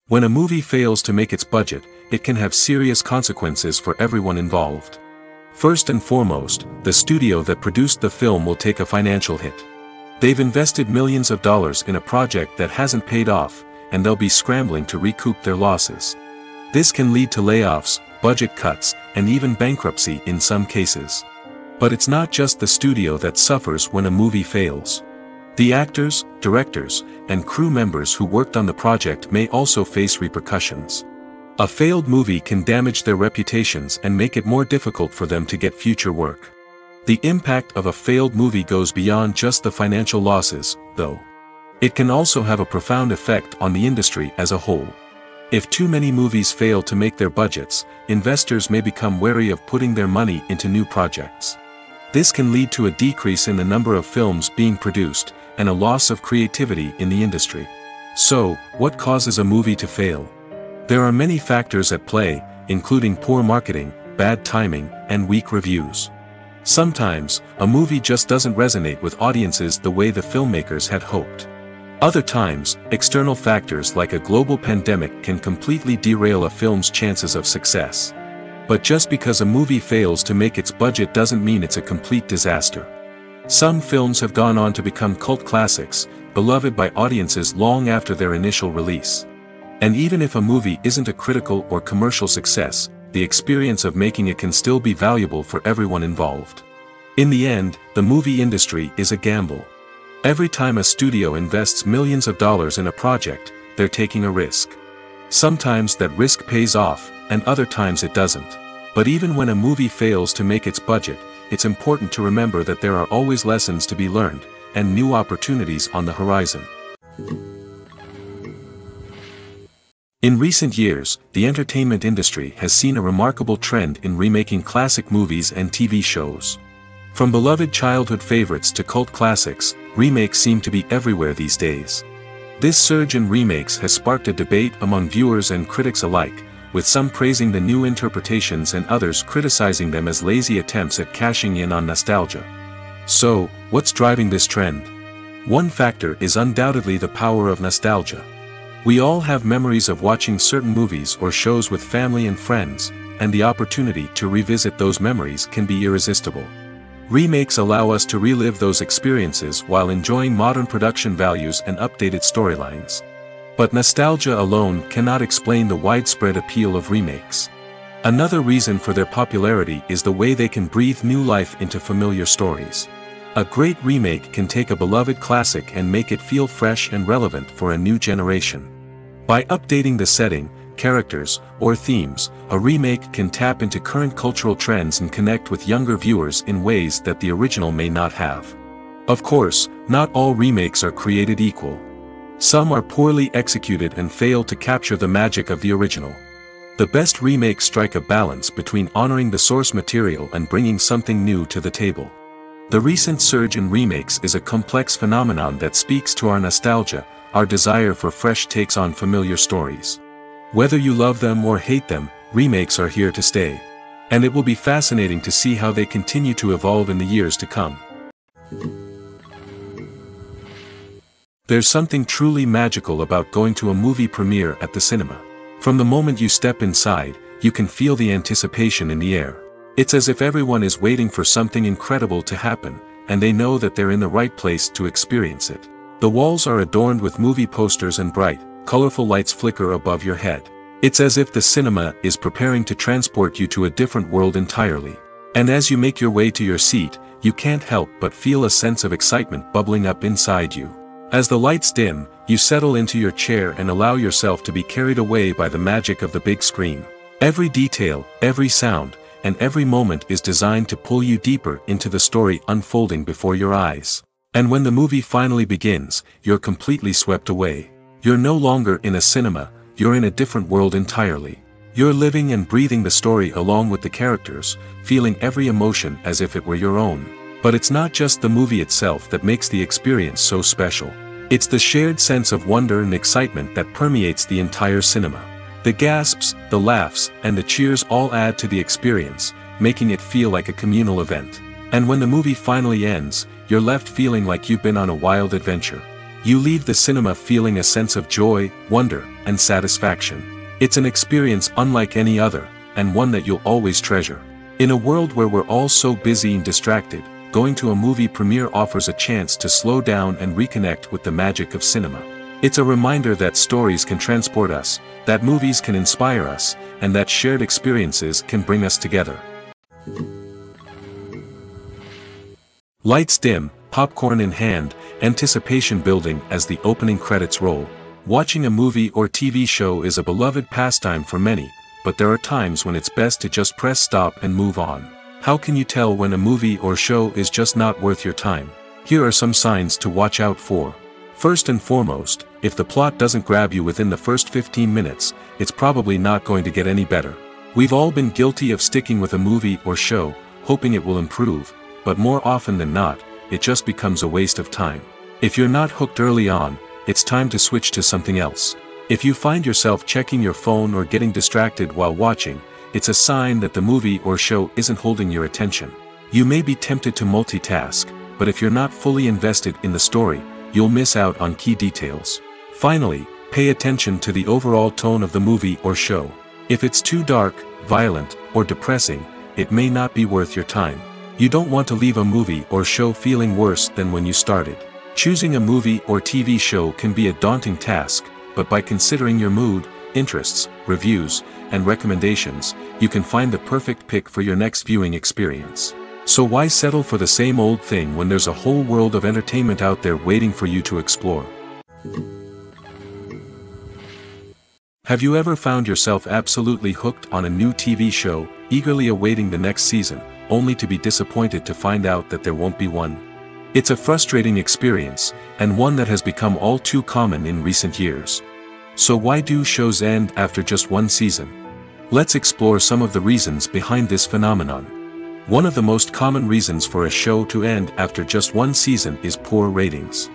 When a movie fails to make its budget, it can have serious consequences for everyone involved. First and foremost, the studio that produced the film will take a financial hit. They've invested millions of dollars in a project that hasn't paid off, and they'll be scrambling to recoup their losses. This can lead to layoffs, budget cuts, and even bankruptcy in some cases. But it's not just the studio that suffers when a movie fails. The actors, directors, and crew members who worked on the project may also face repercussions. A failed movie can damage their reputations and make it more difficult for them to get future work. The impact of a failed movie goes beyond just the financial losses, though. It can also have a profound effect on the industry as a whole. If too many movies fail to make their budgets, investors may become wary of putting their money into new projects. This can lead to a decrease in the number of films being produced, and a loss of creativity in the industry. So, what causes a movie to fail? There are many factors at play, including poor marketing, bad timing, and weak reviews. Sometimes, a movie just doesn't resonate with audiences the way the filmmakers had hoped. Other times, external factors like a global pandemic can completely derail a film's chances of success. But just because a movie fails to make its budget doesn't mean it's a complete disaster. Some films have gone on to become cult classics, beloved by audiences long after their initial release. And even if a movie isn't a critical or commercial success, the experience of making it can still be valuable for everyone involved. In the end, the movie industry is a gamble. Every time a studio invests millions of dollars in a project, they're taking a risk. Sometimes that risk pays off, and other times it doesn't. But even when a movie fails to make its budget, it's important to remember that there are always lessons to be learned, and new opportunities on the horizon. In recent years, the entertainment industry has seen a remarkable trend in remaking classic movies and TV shows. From beloved childhood favorites to cult classics, remakes seem to be everywhere these days. This surge in remakes has sparked a debate among viewers and critics alike, with some praising the new interpretations and others criticizing them as lazy attempts at cashing in on nostalgia. So, what's driving this trend? One factor is undoubtedly the power of nostalgia. We all have memories of watching certain movies or shows with family and friends, and the opportunity to revisit those memories can be irresistible. Remakes allow us to relive those experiences while enjoying modern production values and updated storylines. But nostalgia alone cannot explain the widespread appeal of remakes. Another reason for their popularity is the way they can breathe new life into familiar stories. A great remake can take a beloved classic and make it feel fresh and relevant for a new generation. By updating the setting, characters, or themes, a remake can tap into current cultural trends and connect with younger viewers in ways that the original may not have. Of course, not all remakes are created equal. Some are poorly executed and fail to capture the magic of the original. The best remakes strike a balance between honoring the source material and bringing something new to the table. The recent surge in remakes is a complex phenomenon that speaks to our nostalgia, our desire for fresh takes on familiar stories. Whether you love them or hate them, remakes are here to stay. And it will be fascinating to see how they continue to evolve in the years to come. There's something truly magical about going to a movie premiere at the cinema. From the moment you step inside, you can feel the anticipation in the air. It's as if everyone is waiting for something incredible to happen, and they know that they're in the right place to experience it. The walls are adorned with movie posters and bright, colorful lights flicker above your head. It's as if the cinema is preparing to transport you to a different world entirely. And as you make your way to your seat, you can't help but feel a sense of excitement bubbling up inside you. As the lights dim, you settle into your chair and allow yourself to be carried away by the magic of the big screen. Every detail, every sound, and every moment is designed to pull you deeper into the story unfolding before your eyes. And when the movie finally begins, you're completely swept away. You're no longer in a cinema, you're in a different world entirely. You're living and breathing the story along with the characters, feeling every emotion as if it were your own. But it's not just the movie itself that makes the experience so special. It's the shared sense of wonder and excitement that permeates the entire cinema. The gasps, the laughs, and the cheers all add to the experience, making it feel like a communal event. And when the movie finally ends, you're left feeling like you've been on a wild adventure. You leave the cinema feeling a sense of joy, wonder, and satisfaction. It's an experience unlike any other, and one that you'll always treasure. In a world where we're all so busy and distracted, going to a movie premiere offers a chance to slow down and reconnect with the magic of cinema. It's a reminder that stories can transport us, that movies can inspire us, and that shared experiences can bring us together. Lights dim, popcorn in hand, anticipation building as the opening credits roll. Watching a movie or TV show is a beloved pastime for many, but there are times when it's best to just press stop and move on. How can you tell when a movie or show is just not worth your time? Here are some signs to watch out for. First and foremost, if the plot doesn't grab you within the first 15 minutes, it's probably not going to get any better. We've all been guilty of sticking with a movie or show, hoping it will improve, but more often than not, it just becomes a waste of time. If you're not hooked early on, it's time to switch to something else. If you find yourself checking your phone or getting distracted while watching, it's a sign that the movie or show isn't holding your attention. You may be tempted to multitask, but if you're not fully invested in the story, you'll miss out on key details. Finally, pay attention to the overall tone of the movie or show. If it's too dark, violent, or depressing, it may not be worth your time. You don't want to leave a movie or show feeling worse than when you started. Choosing a movie or TV show can be a daunting task, but by considering your mood, interests, reviews, and recommendations, you can find the perfect pick for your next viewing experience. So why settle for the same old thing when there's a whole world of entertainment out there waiting for you to explore? Have you ever found yourself absolutely hooked on a new TV show, eagerly awaiting the next season, only to be disappointed to find out that there won't be one? It's a frustrating experience, and one that has become all too common in recent years. So why do shows end after just one season? Let's explore some of the reasons behind this phenomenon. One of the most common reasons for a show to end after just one season is poor ratings.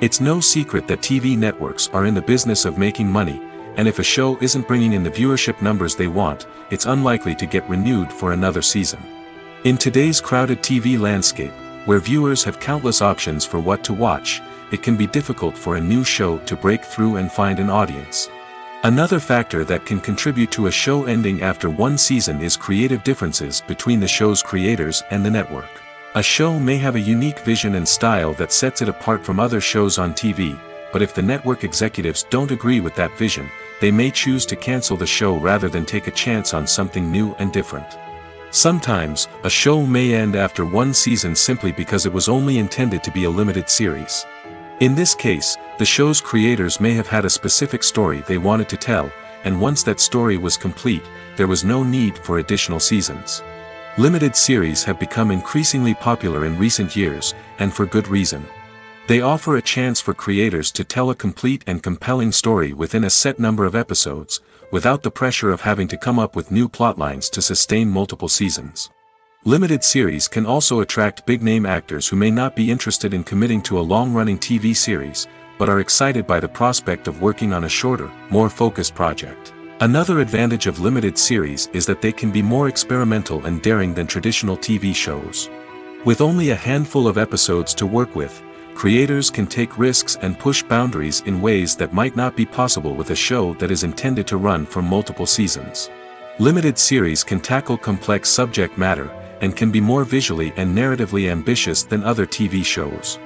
It's no secret that TV networks are in the business of making money, and if a show isn't bringing in the viewership numbers they want, it's unlikely to get renewed for another season. In today's crowded TV landscape, where viewers have countless options for what to watch, it can be difficult for a new show to break through and find an audience. Another factor that can contribute to a show ending after one season is creative differences between the show's creators and the network. A show may have a unique vision and style that sets it apart from other shows on TV, but if the network executives don't agree with that vision, they may choose to cancel the show rather than take a chance on something new and different. Sometimes, a show may end after one season simply because it was only intended to be a limited series. In this case, the show's creators may have had a specific story they wanted to tell, and once that story was complete, there was no need for additional seasons. Limited series have become increasingly popular in recent years, and for good reason. They offer a chance for creators to tell a complete and compelling story within a set number of episodes, without the pressure of having to come up with new plotlines to sustain multiple seasons. Limited series can also attract big-name actors who may not be interested in committing to a long-running TV series, but are excited by the prospect of working on a shorter, more focused project. Another advantage of limited series is that they can be more experimental and daring than traditional TV shows. With only a handful of episodes to work with, creators can take risks and push boundaries in ways that might not be possible with a show that is intended to run for multiple seasons. Limited series can tackle complex subject matter, and can be more visually and narratively ambitious than other TV shows.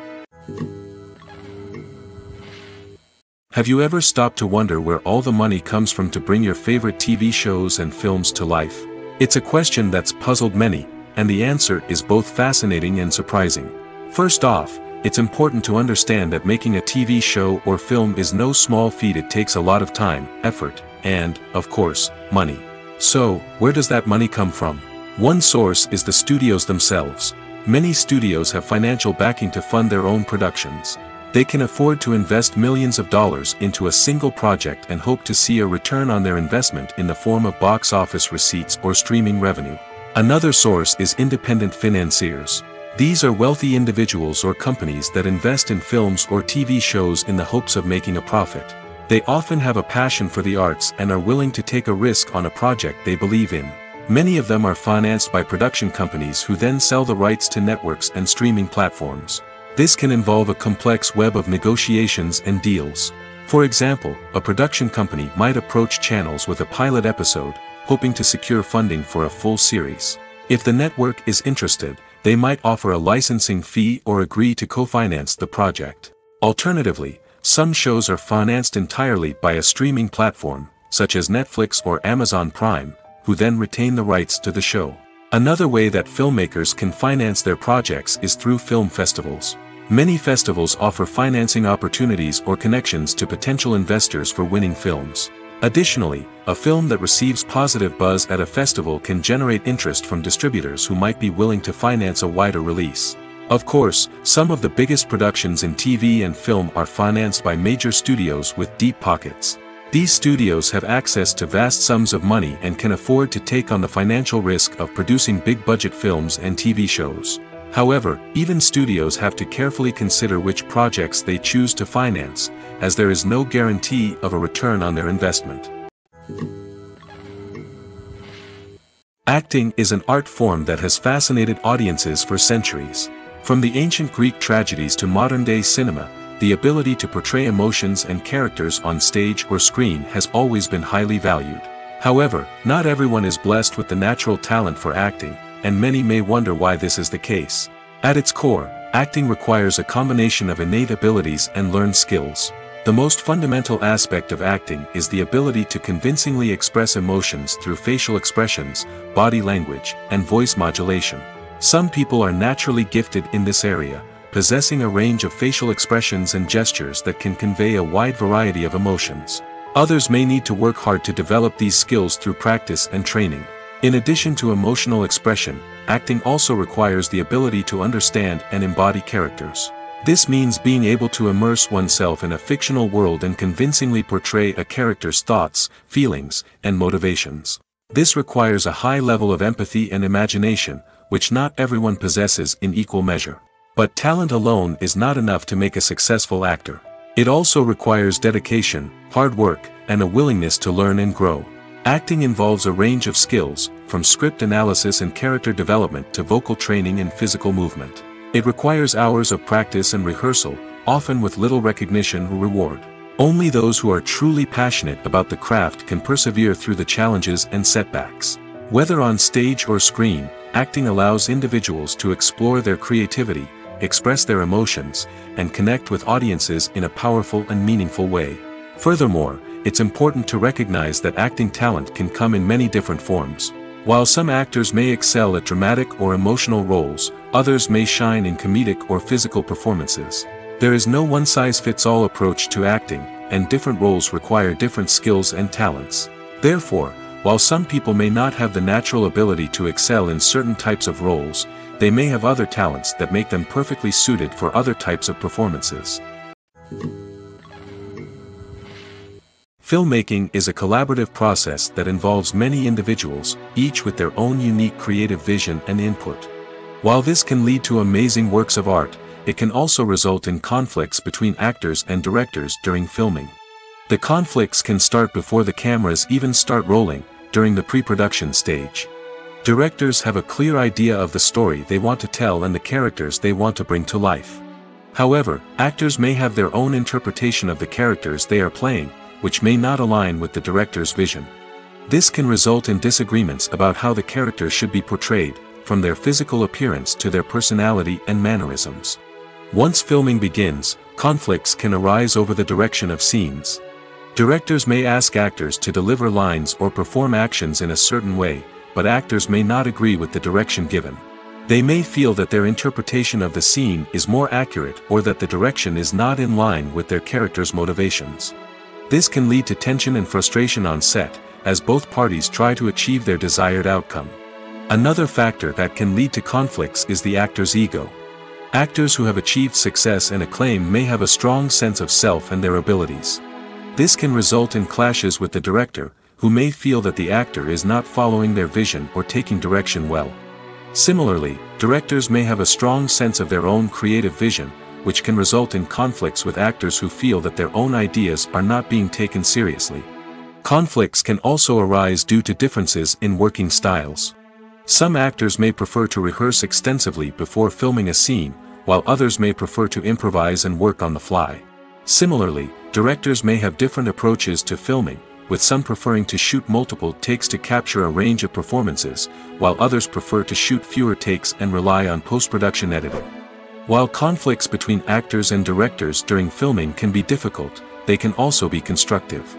Have you ever stopped to wonder where all the money comes from to bring your favorite TV shows and films to life? It's a question that's puzzled many, and the answer is both fascinating and surprising. First off, it's important to understand that making a TV show or film is no small feat. It takes a lot of time, effort, and, of course, money. So, where does that money come from? One source is the studios themselves. Many studios have financial backing to fund their own productions. They can afford to invest millions of dollars into a single project and hope to see a return on their investment in the form of box office receipts or streaming revenue. Another source is independent financiers. These are wealthy individuals or companies that invest in films or TV shows in the hopes of making a profit. They often have a passion for the arts and are willing to take a risk on a project they believe in. Many of them are financed by production companies who then sell the rights to networks and streaming platforms. This can involve a complex web of negotiations and deals. For example, a production company might approach channels with a pilot episode, hoping to secure funding for a full series. If the network is interested, they might offer a licensing fee or agree to co-finance the project. Alternatively, some shows are financed entirely by a streaming platform, such as Netflix or Amazon Prime, who then retain the rights to the show. Another way that filmmakers can finance their projects is through film festivals. Many festivals offer financing opportunities or connections to potential investors for winning films. Additionally, a film that receives positive buzz at a festival can generate interest from distributors who might be willing to finance a wider release. Of course, some of the biggest productions in TV and film are financed by major studios with deep pockets. These studios have access to vast sums of money and can afford to take on the financial risk of producing big-budget films and TV shows. However, even studios have to carefully consider which projects they choose to finance, as there is no guarantee of a return on their investment. Acting is an art form that has fascinated audiences for centuries. From the ancient Greek tragedies to modern-day cinema, the ability to portray emotions and characters on stage or screen has always been highly valued. However, not everyone is blessed with the natural talent for acting, and many may wonder why this is the case. At its core, acting requires a combination of innate abilities and learned skills. The most fundamental aspect of acting is the ability to convincingly express emotions through facial expressions, body language, and voice modulation. Some people are naturally gifted in this area, possessing a range of facial expressions and gestures that can convey a wide variety of emotions. Others may need to work hard to develop these skills through practice and training. In addition to emotional expression, acting also requires the ability to understand and embody characters. This means being able to immerse oneself in a fictional world and convincingly portray a character's thoughts, feelings, and motivations. This requires a high level of empathy and imagination, which not everyone possesses in equal measure. But talent alone is not enough to make a successful actor. It also requires dedication, hard work, and a willingness to learn and grow. Acting involves a range of skills, from script analysis and character development to vocal training and physical movement. It requires hours of practice and rehearsal, often with little recognition or reward. Only those who are truly passionate about the craft can persevere through the challenges and setbacks. Whether on stage or screen, acting allows individuals to explore their creativity, express their emotions, and connect with audiences in a powerful and meaningful way. Furthermore, it's important to recognize that acting talent can come in many different forms. While some actors may excel at dramatic or emotional roles, others may shine in comedic or physical performances. There is no one-size-fits-all approach to acting, and different roles require different skills and talents. Therefore, while some people may not have the natural ability to excel in certain types of roles, they may have other talents that make them perfectly suited for other types of performances. Filmmaking is a collaborative process that involves many individuals, each with their own unique creative vision and input. While this can lead to amazing works of art, it can also result in conflicts between actors and directors during filming. The conflicts can start before the cameras even start rolling, during the pre-production stage. Directors have a clear idea of the story they want to tell and the characters they want to bring to life. However, actors may have their own interpretation of the characters they are playing, which may not align with the director's vision. This can result in disagreements about how the characters should be portrayed, from their physical appearance to their personality and mannerisms. Once filming begins, conflicts can arise over the direction of scenes. Directors may ask actors to deliver lines or perform actions in a certain way, but actors may not agree with the direction given. They may feel that their interpretation of the scene is more accurate or that the direction is not in line with their character's motivations. This can lead to tension and frustration on set, as both parties try to achieve their desired outcome. Another factor that can lead to conflicts is the actor's ego. Actors who have achieved success and acclaim may have a strong sense of self and their abilities. This can result in clashes with the director, who may feel that the actor is not following their vision or taking direction well. Similarly, directors may have a strong sense of their own creative vision, which can result in conflicts with actors who feel that their own ideas are not being taken seriously. Conflicts can also arise due to differences in working styles. Some actors may prefer to rehearse extensively before filming a scene, while others may prefer to improvise and work on the fly. Similarly, directors may have different approaches to filming, with some preferring to shoot multiple takes to capture a range of performances, while others prefer to shoot fewer takes and rely on post-production editing. While conflicts between actors and directors during filming can be difficult, they can also be constructive.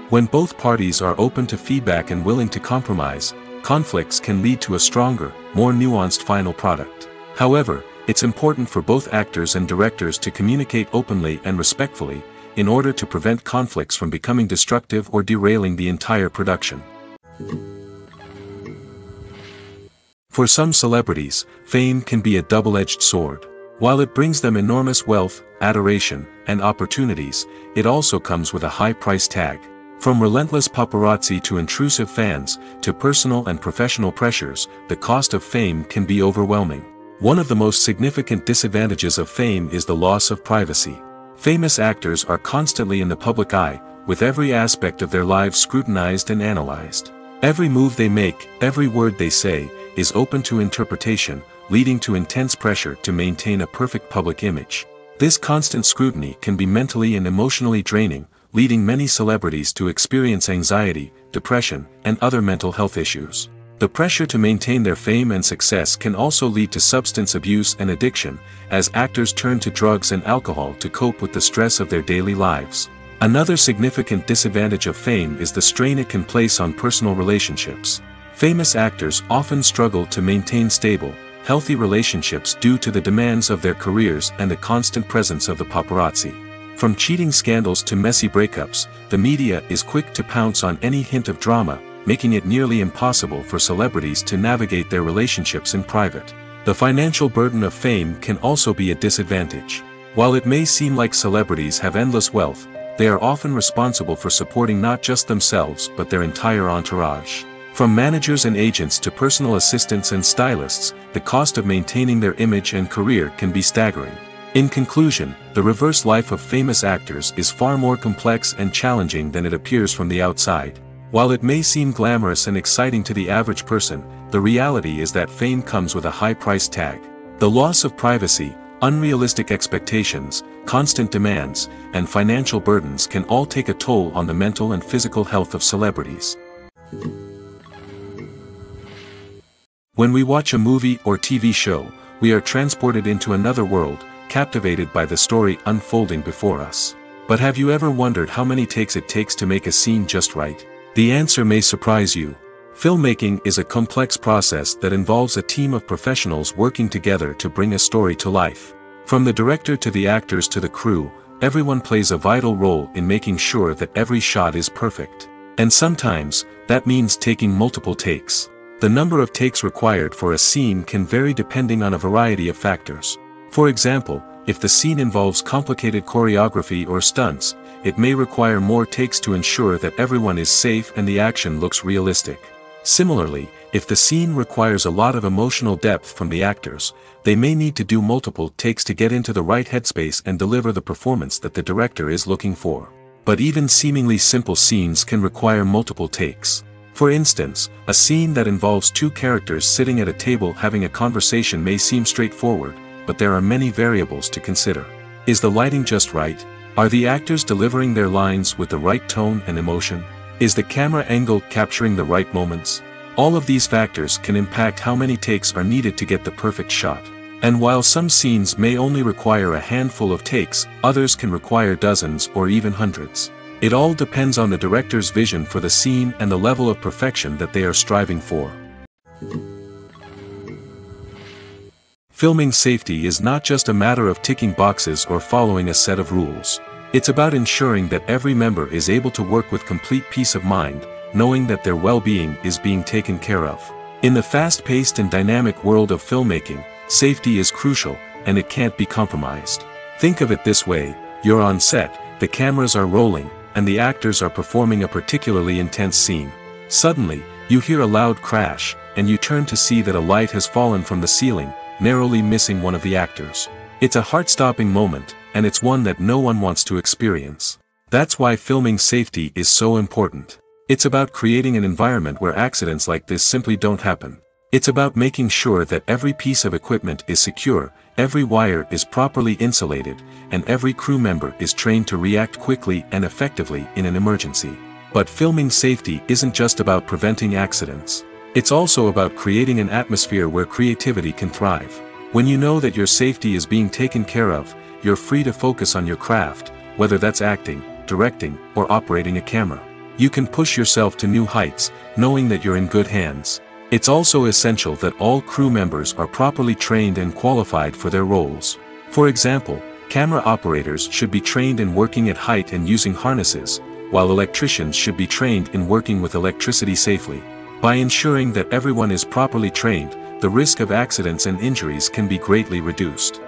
When both parties are open to feedback and willing to compromise, conflicts can lead to a stronger, more nuanced final product. However, it's important for both actors and directors to communicate openly and respectfully, in order to prevent conflicts from becoming destructive or derailing the entire production. For some celebrities, fame can be a double-edged sword. While it brings them enormous wealth, adoration, and opportunities, it also comes with a high price tag. From relentless paparazzi to intrusive fans, to personal and professional pressures, the cost of fame can be overwhelming. One of the most significant disadvantages of fame is the loss of privacy. Famous actors are constantly in the public eye, with every aspect of their lives scrutinized and analyzed. Every move they make, every word they say, is open to interpretation, leading to intense pressure to maintain a perfect public image. This constant scrutiny can be mentally and emotionally draining, leading many celebrities to experience anxiety, depression, and other mental health issues. The pressure to maintain their fame and success can also lead to substance abuse and addiction, as actors turn to drugs and alcohol to cope with the stress of their daily lives. Another significant disadvantage of fame is the strain it can place on personal relationships. Famous actors often struggle to maintain stable, healthy relationships due to the demands of their careers and the constant presence of the paparazzi. From cheating scandals to messy breakups, the media is quick to pounce on any hint of drama, making it nearly impossible for celebrities to navigate their relationships in private. The financial burden of fame can also be a disadvantage. While it may seem like celebrities have endless wealth, they are often responsible for supporting not just themselves but their entire entourage. From managers and agents to personal assistants and stylists, the cost of maintaining their image and career can be staggering. In conclusion, the reverse life of famous actors is far more complex and challenging than it appears from the outside. While it may seem glamorous and exciting to the average person, the reality is that fame comes with a high price tag. The loss of privacy, unrealistic expectations, constant demands, and financial burdens can all take a toll on the mental and physical health of celebrities. When we watch a movie or TV show, we are transported into another world, captivated by the story unfolding before us. But have you ever wondered how many takes it takes to make a scene just right? The answer may surprise you. Filmmaking is a complex process that involves a team of professionals working together to bring a story to life. From the director to the actors to the crew, everyone plays a vital role in making sure that every shot is perfect. And sometimes, that means taking multiple takes. The number of takes required for a scene can vary depending on a variety of factors. For example, if the scene involves complicated choreography or stunts, it may require more takes to ensure that everyone is safe and the action looks realistic. Similarly, if the scene requires a lot of emotional depth from the actors, they may need to do multiple takes to get into the right headspace and deliver the performance that the director is looking for. But even seemingly simple scenes can require multiple takes. For instance, a scene that involves two characters sitting at a table having a conversation may seem straightforward, but there are many variables to consider. Is the lighting just right? Are the actors delivering their lines with the right tone and emotion? Is the camera angle capturing the right moments? All of these factors can impact how many takes are needed to get the perfect shot. And while some scenes may only require a handful of takes, others can require dozens or even hundreds. It all depends on the director's vision for the scene and the level of perfection that they are striving for. Filming safety is not just a matter of ticking boxes or following a set of rules. It's about ensuring that every member is able to work with complete peace of mind, knowing that their well-being is being taken care of. In the fast-paced and dynamic world of filmmaking, safety is crucial, and it can't be compromised. Think of it this way: you're on set, the cameras are rolling, and the actors are performing a particularly intense scene. Suddenly, you hear a loud crash, and you turn to see that a light has fallen from the ceiling, narrowly missing one of the actors. It's a heart-stopping moment, and it's one that no one wants to experience. That's why filming safety is so important. It's about creating an environment where accidents like this simply don't happen. It's about making sure that every piece of equipment is secure, every wire is properly insulated, and every crew member is trained to react quickly and effectively in an emergency. But filming safety isn't just about preventing accidents. It's also about creating an atmosphere where creativity can thrive. When you know that your safety is being taken care of, you're free to focus on your craft, whether that's acting, directing, or operating a camera. You can push yourself to new heights, knowing that you're in good hands. It's also essential that all crew members are properly trained and qualified for their roles. For example, camera operators should be trained in working at height and using harnesses, while electricians should be trained in working with electricity safely. By ensuring that everyone is properly trained, the risk of accidents and injuries can be greatly reduced.